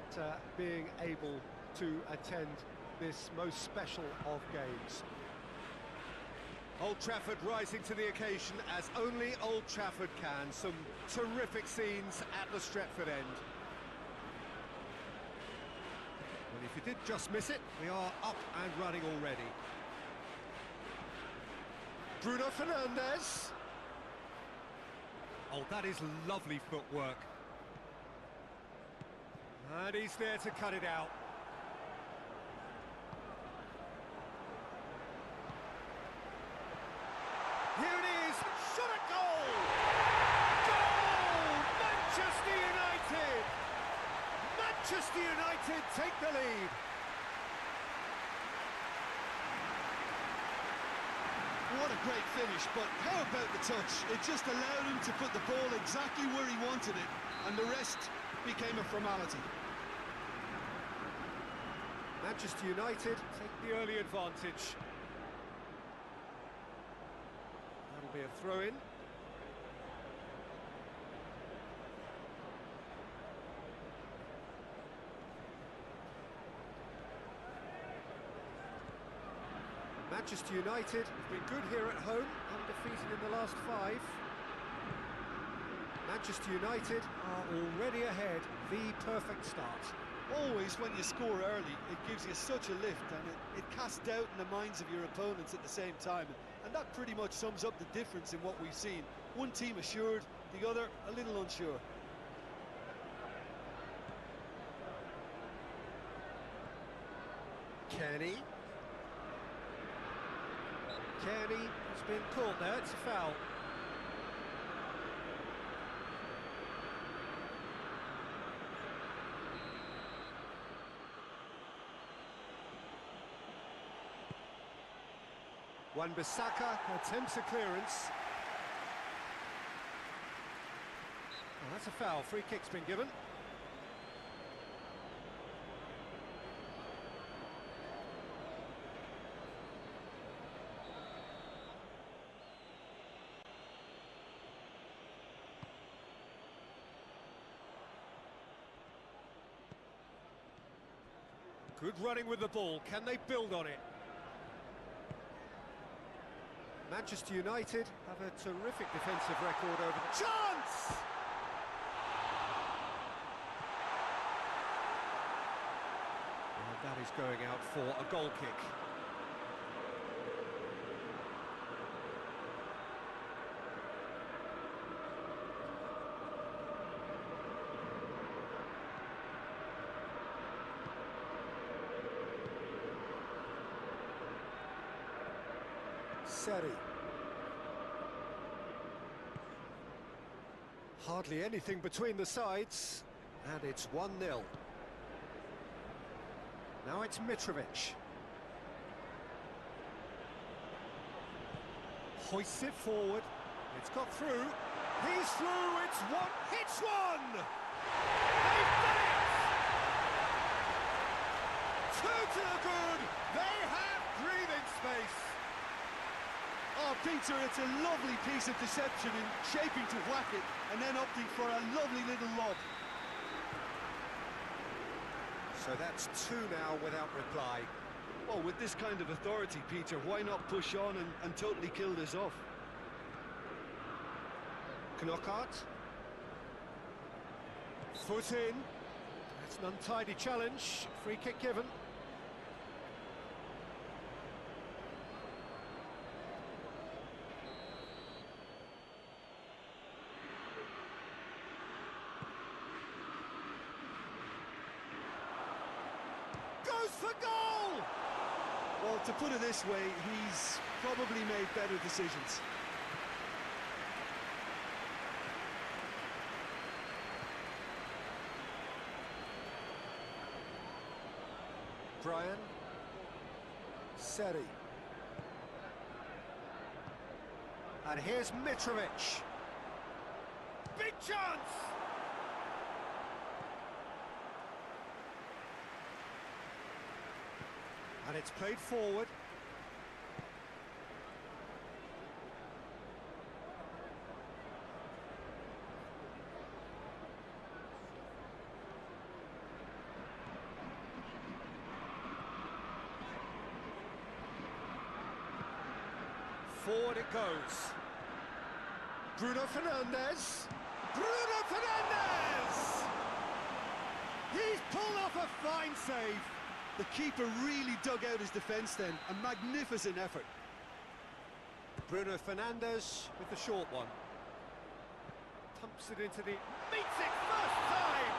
being able to attend this most special of games. Old Trafford rising to the occasion as only Old Trafford can. Some terrific scenes at the Stretford end. Well, if you did just miss it, we are up and running already. Bruno Fernandes. Oh, that is lovely footwork. And he's there to cut it out. Here it is, shot at goal! Goal! Manchester United! Manchester United take the lead. What a great finish, but how about the touch? It just allowed him to put the ball exactly where he wanted it, and the rest became a formality. Manchester United take the early advantage. That'll be a throw-in. Manchester United have been good here at home, undefeated in the last 5. Manchester United are already ahead, the perfect start. Always when you score early, it gives you such a lift, and it casts doubt in the minds of your opponents at the same time. And that pretty much sums up the difference in what we've seen. One team assured, the other a little unsure. Kenny has been caught there, it's a foul. Wan-Bissaka attempts a clearance. Well, that's a foul, free kick's been given. Good running with the ball, can they build on it? Manchester United have a terrific defensive record over the... Chance! And that is going out for a goal kick. Seri. Hardly anything between the sides, and it's 1-0. Now it's Mitrovic. Hoists it forward. It's got through. He's through. It's one. Hits one! They've done it! Two to the good. They have breathing space. Oh, Peter, it's a lovely piece of deception in shaping to whack it and then opting for a lovely little lob. So that's two now without reply. Well, with this kind of authority, Peter, why not push on and totally kill this off? Knockout. Foot in. That's an untidy challenge. Free kick given. Goes for goal! Well, to put it this way, he's probably made better decisions. Brian. Seri. And here's Mitrovic. Big chance! And it's played forward. Forward it goes. Bruno Fernandes. Bruno Fernandes! He's pulled off a fine save. The keeper really dug out his defence then. A magnificent effort. Bruno Fernandes with the short one. Pumps it into the... Meets it first time!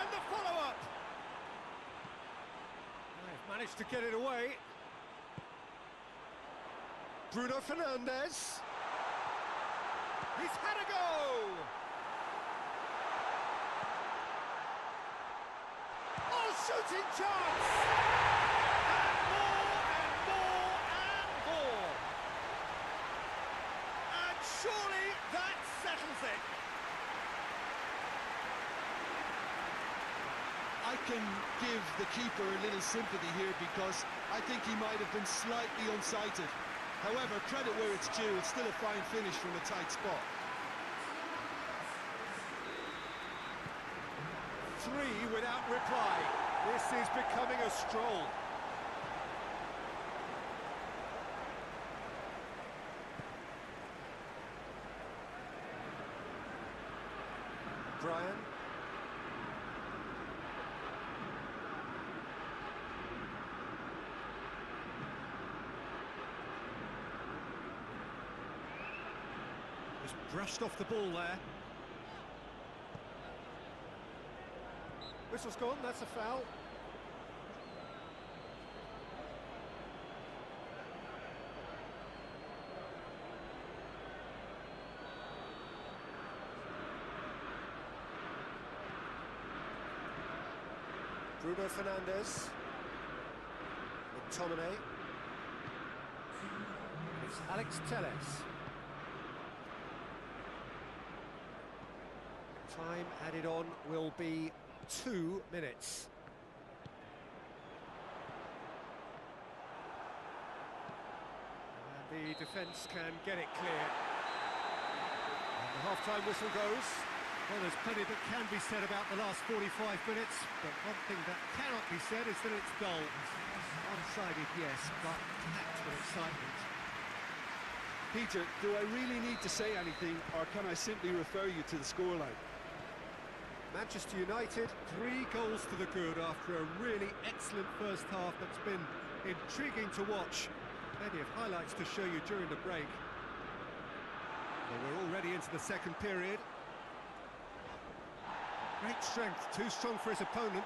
And the follow-up! They've managed to get it away. Bruno Fernandes. He's had a go! Oh, shooting chance! And more, and more, and more! And surely that settles it! I can give the keeper a little sympathy here because I think he might have been slightly unsighted. However, credit where it's due, it's still a fine finish from a tight spot. 3 without reply. This is becoming a stroll. Brian. Just brushed off the ball there. Whistle's gone, that's a foul. Bruno Fernandes. McTominay. It's Alex Telles. Time added on will be 2 minutes. And the defence can get it clear. And the half-time whistle goes. Well, there's plenty that can be said about the last 45 minutes, but one thing that cannot be said is that it's dull. One-sided, yes, but packed with excitement. Peter, do I really need to say anything, or can I simply refer you to the scoreline? Manchester United, 3 goals to the good after a really excellent first half that's been intriguing to watch. Plenty of highlights to show you during the break. Well, we're already into the second period. Great strength, too strong for his opponent.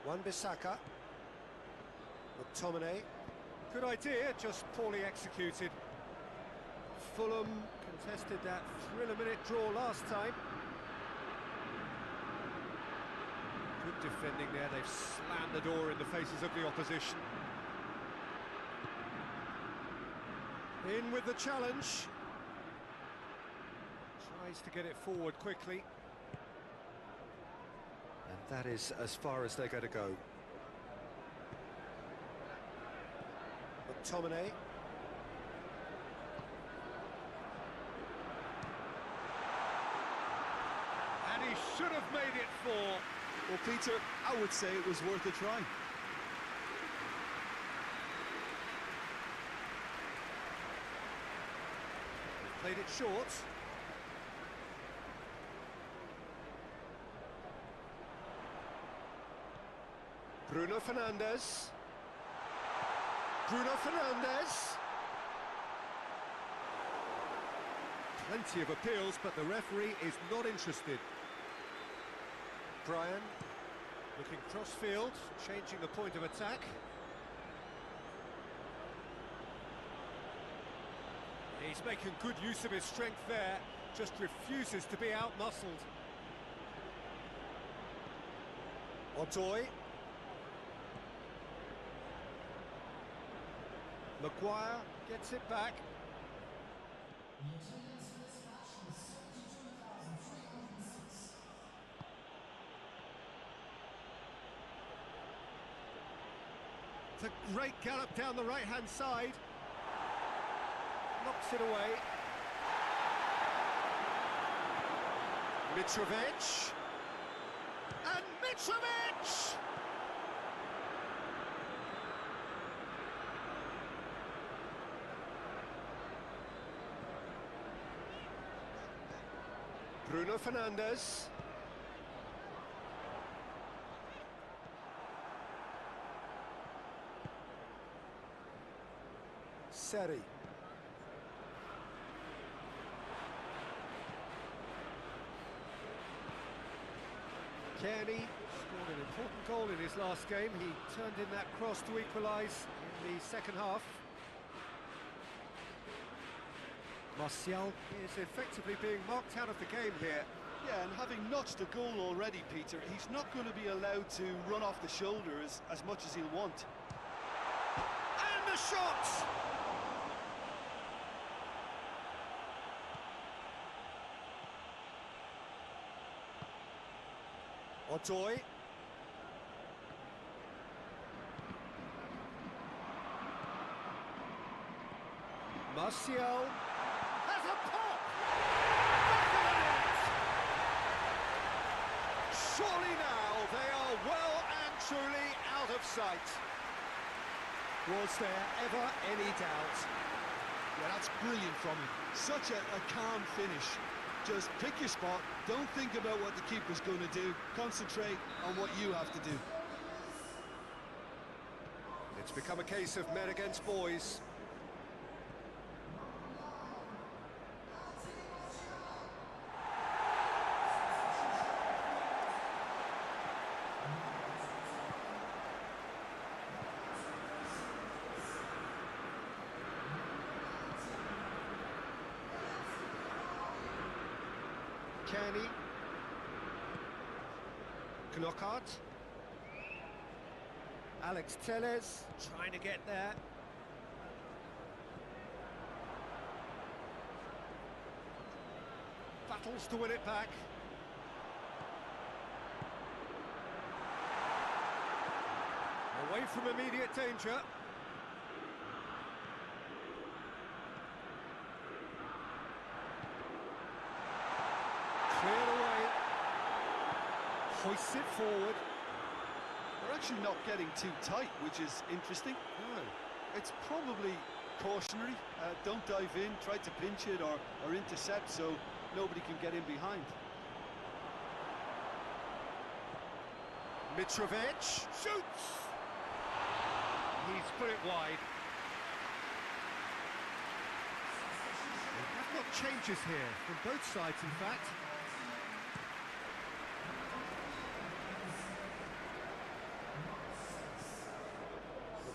Wan-Bissaka. McTominay. Good idea, just poorly executed. Fulham contested that thriller-minute draw last time. Good defending there, they've slammed the door in the faces of the opposition. In with the challenge. Tries to get it forward quickly. And that is as far as they're going to go. McTominay. And he should have made it 4. Well, Peter, I would say it was worth a try. Played it short. Bruno Fernandes. Bruno Fernandes. Plenty of appeals, but the referee is not interested. Brian, looking cross-field, changing the point of attack. He's making good use of his strength there, just refuses to be out-muscled. Odoi. Maguire gets it back. It's a great gallop down the right-hand side. Knocks it away. Mitrovic. And Mitrovic! Bruno Fernandes. Seri. Kearney scored an important goal in his last game. He turned in that cross to equalise in the second half. Martial is effectively being marked out of the game here. Yeah, and having notched a goal already, Peter, he's not going to be allowed to run off the shoulder as much as he'll want. And the shot! Odoi. Martial. Has a pop! Back of the net! Surely now they are well and truly out of sight. Was there ever any doubt? Yeah, that's brilliant from him. Such a calm finish. Just pick your spot, don't think about what the keeper's going to do, concentrate on what you have to do. It's become a case of men against boys. Kearney. Knockout. Alex Telles trying to get there. Battles to win it back. Away from immediate danger. Cleared away. Hoists it forward. They're actually not getting too tight, which is interesting. No. It's probably cautionary. Don't dive in, try to pinch it or intercept so nobody can get in behind. Mitrovic shoots! He's put it wide. We have got changes here, from both sides in fact.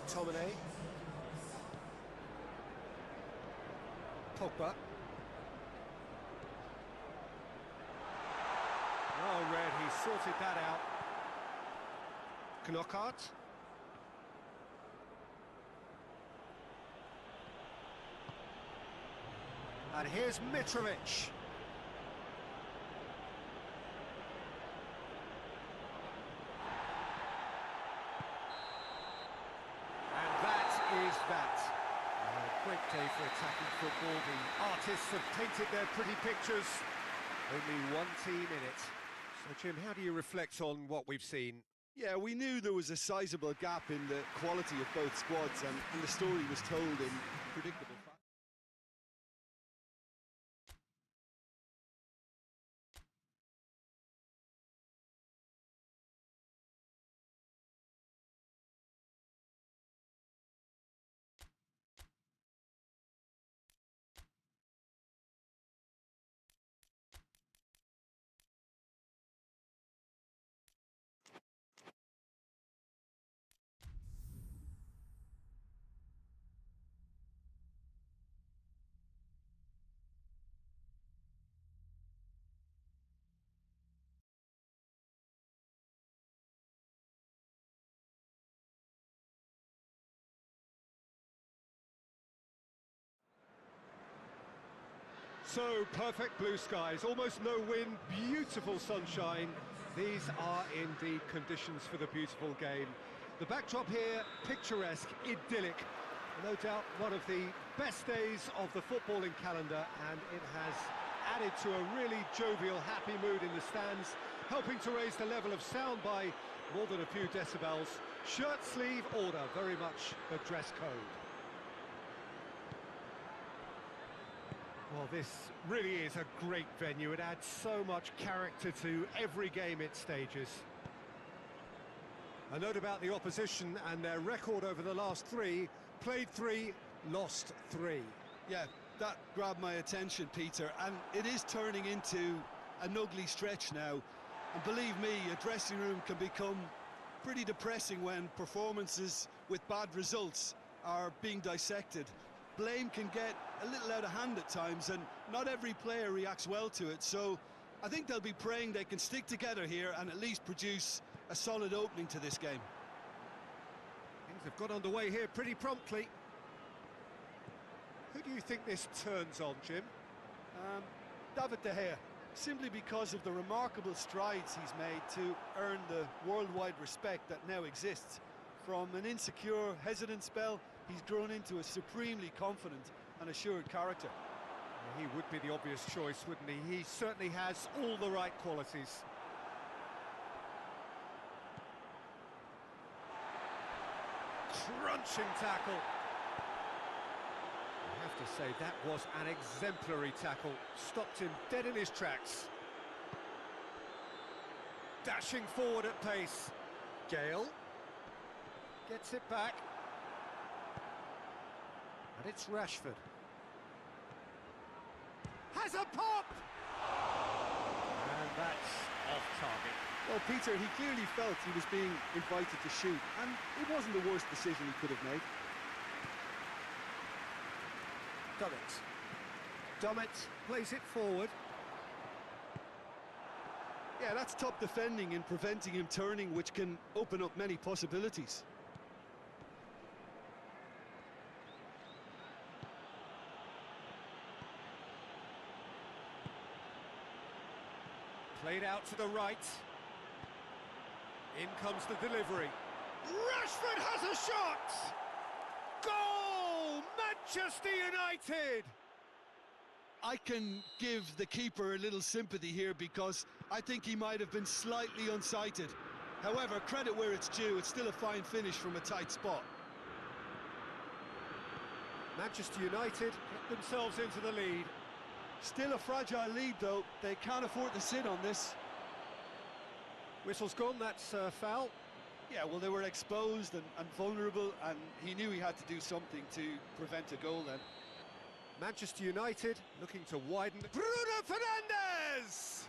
McTominay. Pogba. Well read, he sorted that out. Knockout. And here's Mitrovic. And that is that. A great day for attacking football. The artists have painted their pretty pictures. Only one team in it. So, Jim, how do you reflect on what we've seen? Yeah, we knew there was a sizable gap in the quality of both squads, and the story was told in predictable fashion. So, perfect blue skies, almost no wind, beautiful sunshine. These are indeed conditions for the beautiful game. The backdrop here, picturesque, idyllic. No doubt one of the best days of the footballing calendar, and it has added to a really jovial, happy mood in the stands, helping to raise the level of sound by more than a few decibels. Shirt sleeve order, very much the dress code. Well, this really is a great venue. It adds so much character to every game it stages. A note about the opposition and their record over the last three: played 3, lost 3. Yeah, that grabbed my attention, Peter, and it is turning into an ugly stretch now. And believe me, a dressing room can become pretty depressing when performances with bad results are being dissected. Blame can get a little out of hand at times, and not every player reacts well to it, so I think they'll be praying they can stick together here and at least produce a solid opening to this game. Things have got underway here pretty promptly. Who do you think this turns on, Jim? David De Gea, simply because of the remarkable strides he's made to earn the worldwide respect that now exists. From an insecure, hesitant spell, he's grown into a supremely confident and assured character. He would be the obvious choice, wouldn't he? He certainly has all the right qualities. Crunching tackle. I have to say, that was an exemplary tackle. Stopped him dead in his tracks. Dashing forward at pace. Gale gets it back. And it's Rashford. Has a pop! And that's off target. Well, Peter, he clearly felt he was being invited to shoot, and it wasn't the worst decision he could have made. Dummett plays it forward. Yeah, that's top defending and preventing him turning, which can open up many possibilities. Played out to the right. In comes the delivery. Rashford has a shot! Goal! Manchester United! I can give the keeper a little sympathy here because I think he might have been slightly unsighted. However, credit where it's due, it's still a fine finish from a tight spot. Manchester United get themselves into the lead. Still a fragile lead, though. They can't afford to sit on this. Whistle's gone, that's foul. Yeah, well, they were exposed and vulnerable, and he knew he had to do something to prevent a goal then. Manchester United looking to widen. Bruno Fernandes!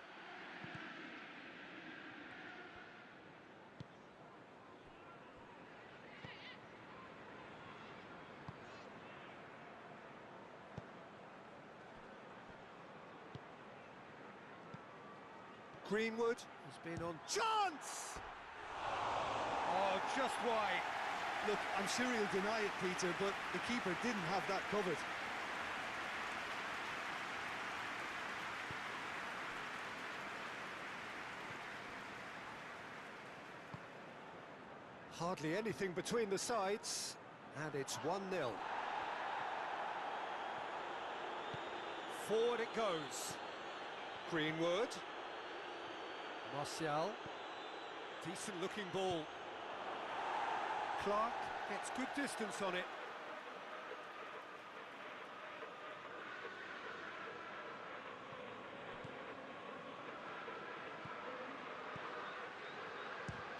Greenwood has been on chance! Oh, just wide. Look, I'm sure he'll deny it, Peter, but the keeper didn't have that covered. Hardly anything between the sides, and it's 1-0. Forward it goes. Greenwood. Martial. Decent looking ball. Clark gets good distance on it.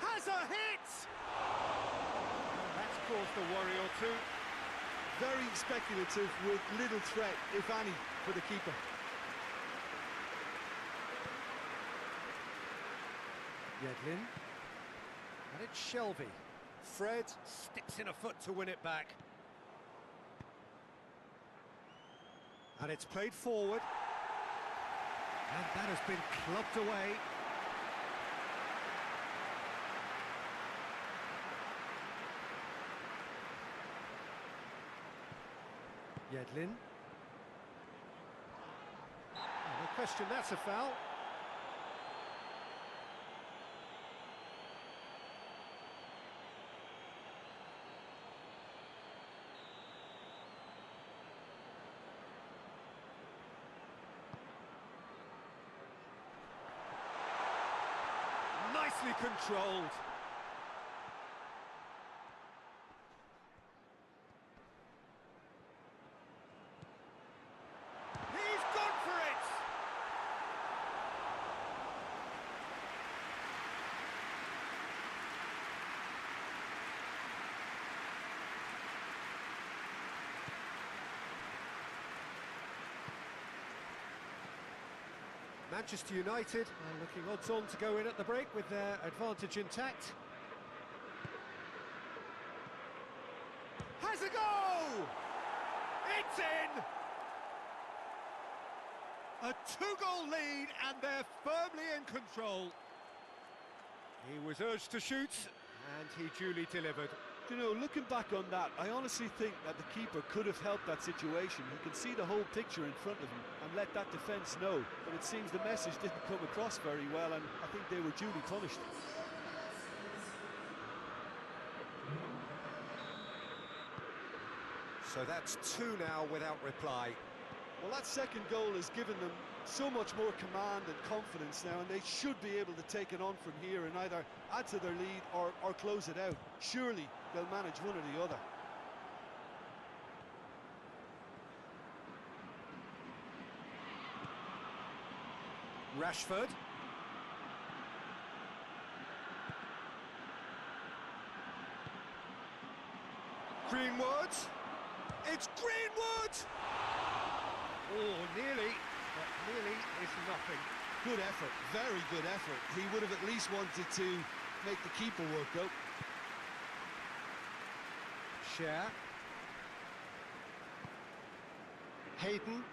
Has a hit! That's caused a worry or two. Very speculative with little threat, if any, for the keeper. Yedlin. And it's Shelvey. Fred sticks in a foot to win it back. And it's played forward. And that has been clubbed away. Yedlin. No question, that's a foul. Nicely controlled. He's gone for it! Manchester United are looking odds-on to go in at the break with their advantage intact. Has a go! It's in! A two-goal lead, and they're firmly in control. He was urged to shoot, and he duly delivered. You know, looking back on that, I honestly think that the keeper could have helped that situation. He can see the whole picture in front of him and let that defence know. But it seems the message didn't come across very well, and I think they were duly punished. So that's two now without reply. Well, that second goal has given them so much more command and confidence now, and they should be able to take it on from here and either add to their lead or close it out. Surely they'll manage one or the other. Rashford. Greenwood. It's Greenwood! Oh, nearly, but nearly is nothing. Good effort, very good effort. He would have at least wanted to make the keeper work, though. Cher. Hayden.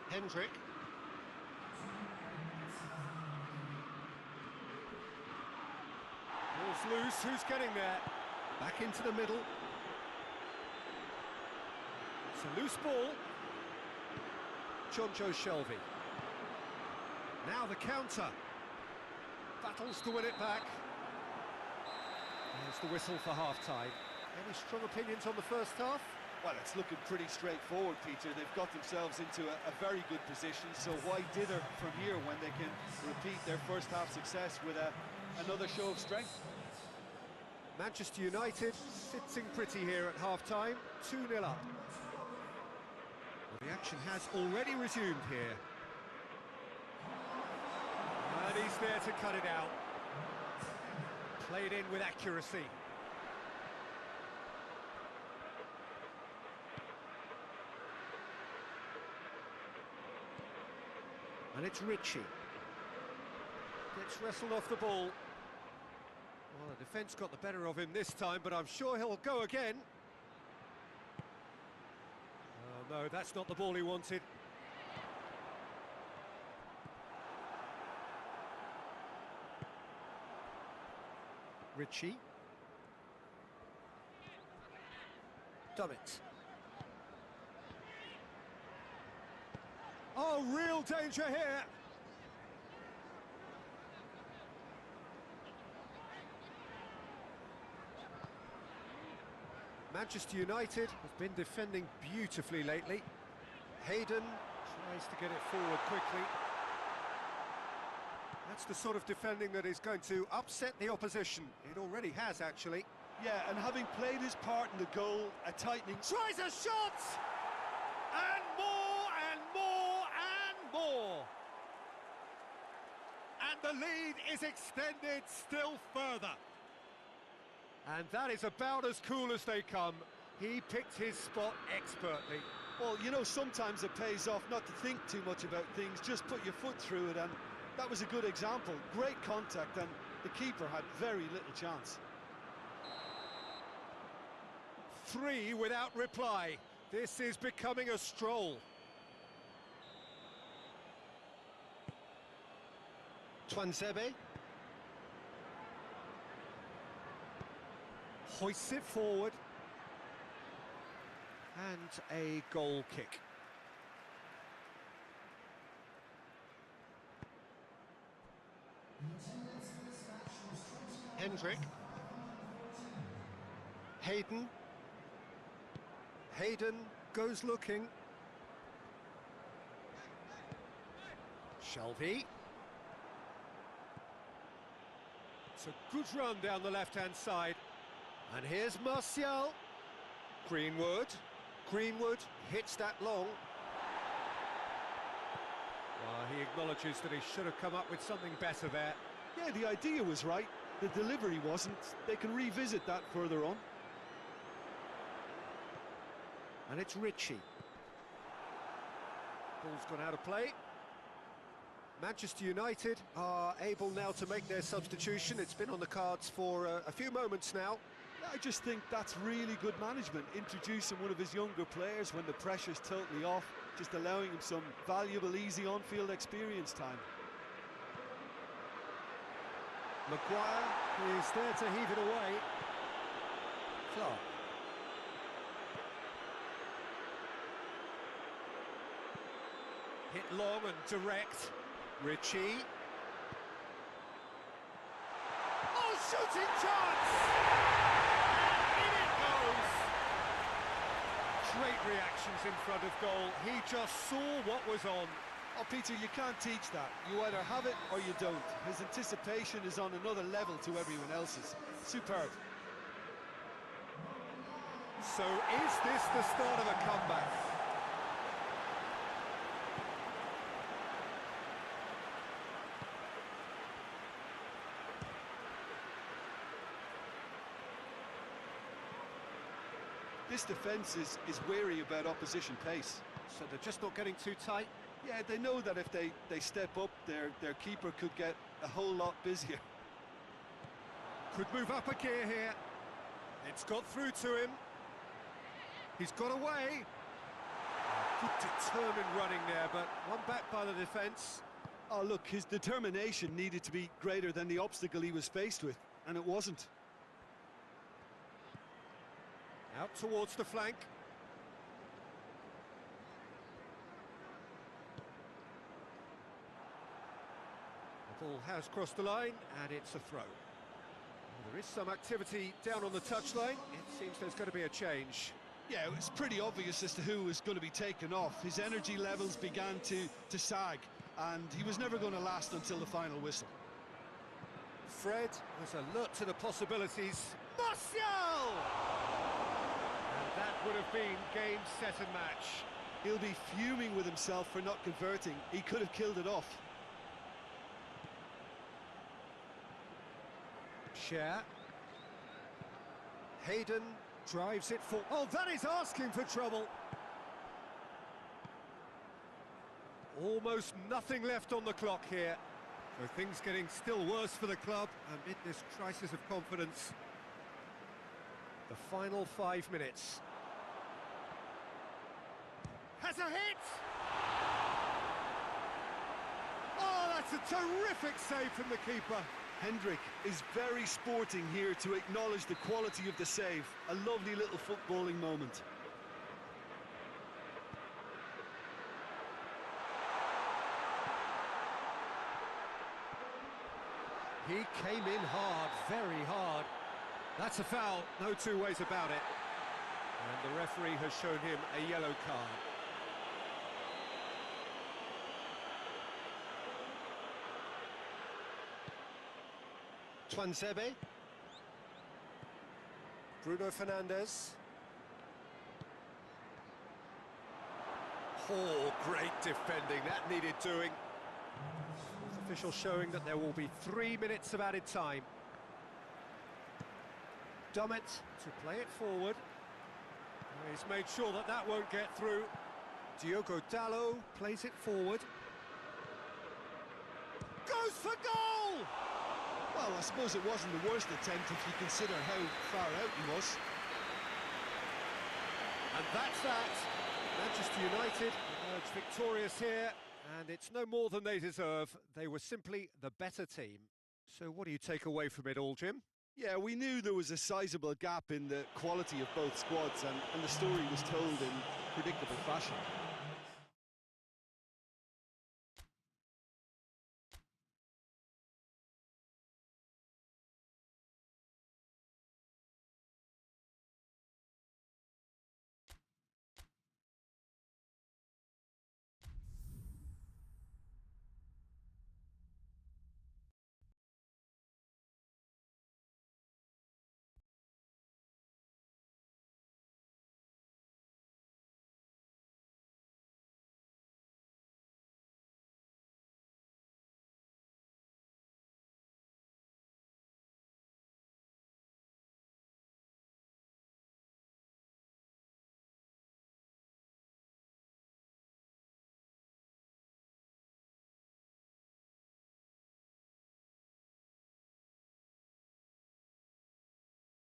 Hendrick. Ball's loose, who's getting there? Back into the middle. It's a loose ball. Jonjo Shelvey. Now the counter. Battles to win it back. There's the whistle for half-time. Any strong opinions on the first half? Well, it's looking pretty straightforward, Peter. They've got themselves into a very good position, so why dither from here when they can repeat their first half success with another show of strength? Manchester United sitting pretty here at half-time, 2-0 up. Well, the action has already resumed here. And he's there to cut it out. Played in with accuracy. And it's Ritchie. Gets wrestled off the ball. Well, the defence got the better of him this time, but I'm sure he'll go again. Oh, no, that's not the ball he wanted. Ritchie. Dummett. Oh, real danger here. Manchester United have been defending beautifully lately. Hayden tries to get it forward quickly. That's the sort of defending that is going to upset the opposition. It already has, actually. Yeah, and having played his part in the goal, a tightening... Tries a shot! And more, and more, and more! And the lead is extended still further. And that is about as cool as they come. He picked his spot expertly. Well, you know, sometimes it pays off not to think too much about things, just put your foot through it, and that was a good example. Great contact, and the keeper had very little chance. 3 without reply. This is becoming a stroll. Twanzebe. Hoists it forward. And a goal kick. Hendrick. Hayden. Hayden goes looking. Shelby. It's a good run down the left-hand side. And here's Martial. Greenwood. Greenwood hits that long. Well, he acknowledges that he should have come up with something better there. Yeah, the idea was right. The delivery wasn't. They can revisit that further on. And it's Ritchie. Ball's gone out of play. Manchester United are able now to make their substitution. It's been on the cards for a few moments now. I just think that's really good management, introducing one of his younger players when the pressure's totally off, just allowing him some valuable, easy on-field experience time. Maguire is there to heave it away. Clark. Hit long and direct. Ritchie. Oh, shooting chance! And in it goes! Great reactions in front of goal. He just saw what was on. Oh, Peter, you can't teach that. You either have it or you don't. His anticipation is on another level to everyone else's. Superb. So is this the start of a comeback? This defence is wary about opposition pace. So they're just not getting too tight? Yeah, they know that if they step up, their keeper could get a whole lot busier. Could move up a gear here. It's got through to him. He's got away. Good determined running there, but one back by the defence. Oh, look, his determination needed to be greater than the obstacle he was faced with, and it wasn't. Out towards the flank. The ball has crossed the line, and it's a throw. Well, there is some activity down on the touchline. It seems there's going to be a change. Yeah, it was pretty obvious as to who was going to be taken off. His energy levels began to sag, and he was never going to last until the final whistle. Fred was alert to the possibilities. Martial! And that would have been game, set and match. He'll be fuming with himself for not converting. He could have killed it off. Cher. Hayden drives it for... Oh, that is asking for trouble. Almost nothing left on the clock here. So things getting still worse for the club amid this crisis of confidence. The final 5 minutes. Has a hit! Oh, that's a terrific save from the keeper. Hendrick is very sporting here to acknowledge the quality of the save. A lovely little footballing moment. He came in hard, very hard. That's a foul, no two ways about it. And the referee has shown him a yellow card. Tuanzebe. Bruno Fernandes. Oh, great defending, that needed doing. Official showing that there will be 3 minutes of added time. Dummett to play it forward. He's made sure that that won't get through. Diogo Dalot plays it forward. Goes for goal! Well, I suppose it wasn't the worst attempt if you consider how far out he was. And that's that. Manchester United emerge victorious here, and it's no more than they deserve. They were simply the better team. So what do you take away from it all, Jim? Yeah, we knew there was a sizable gap in the quality of both squads, and the story was told in predictable fashion.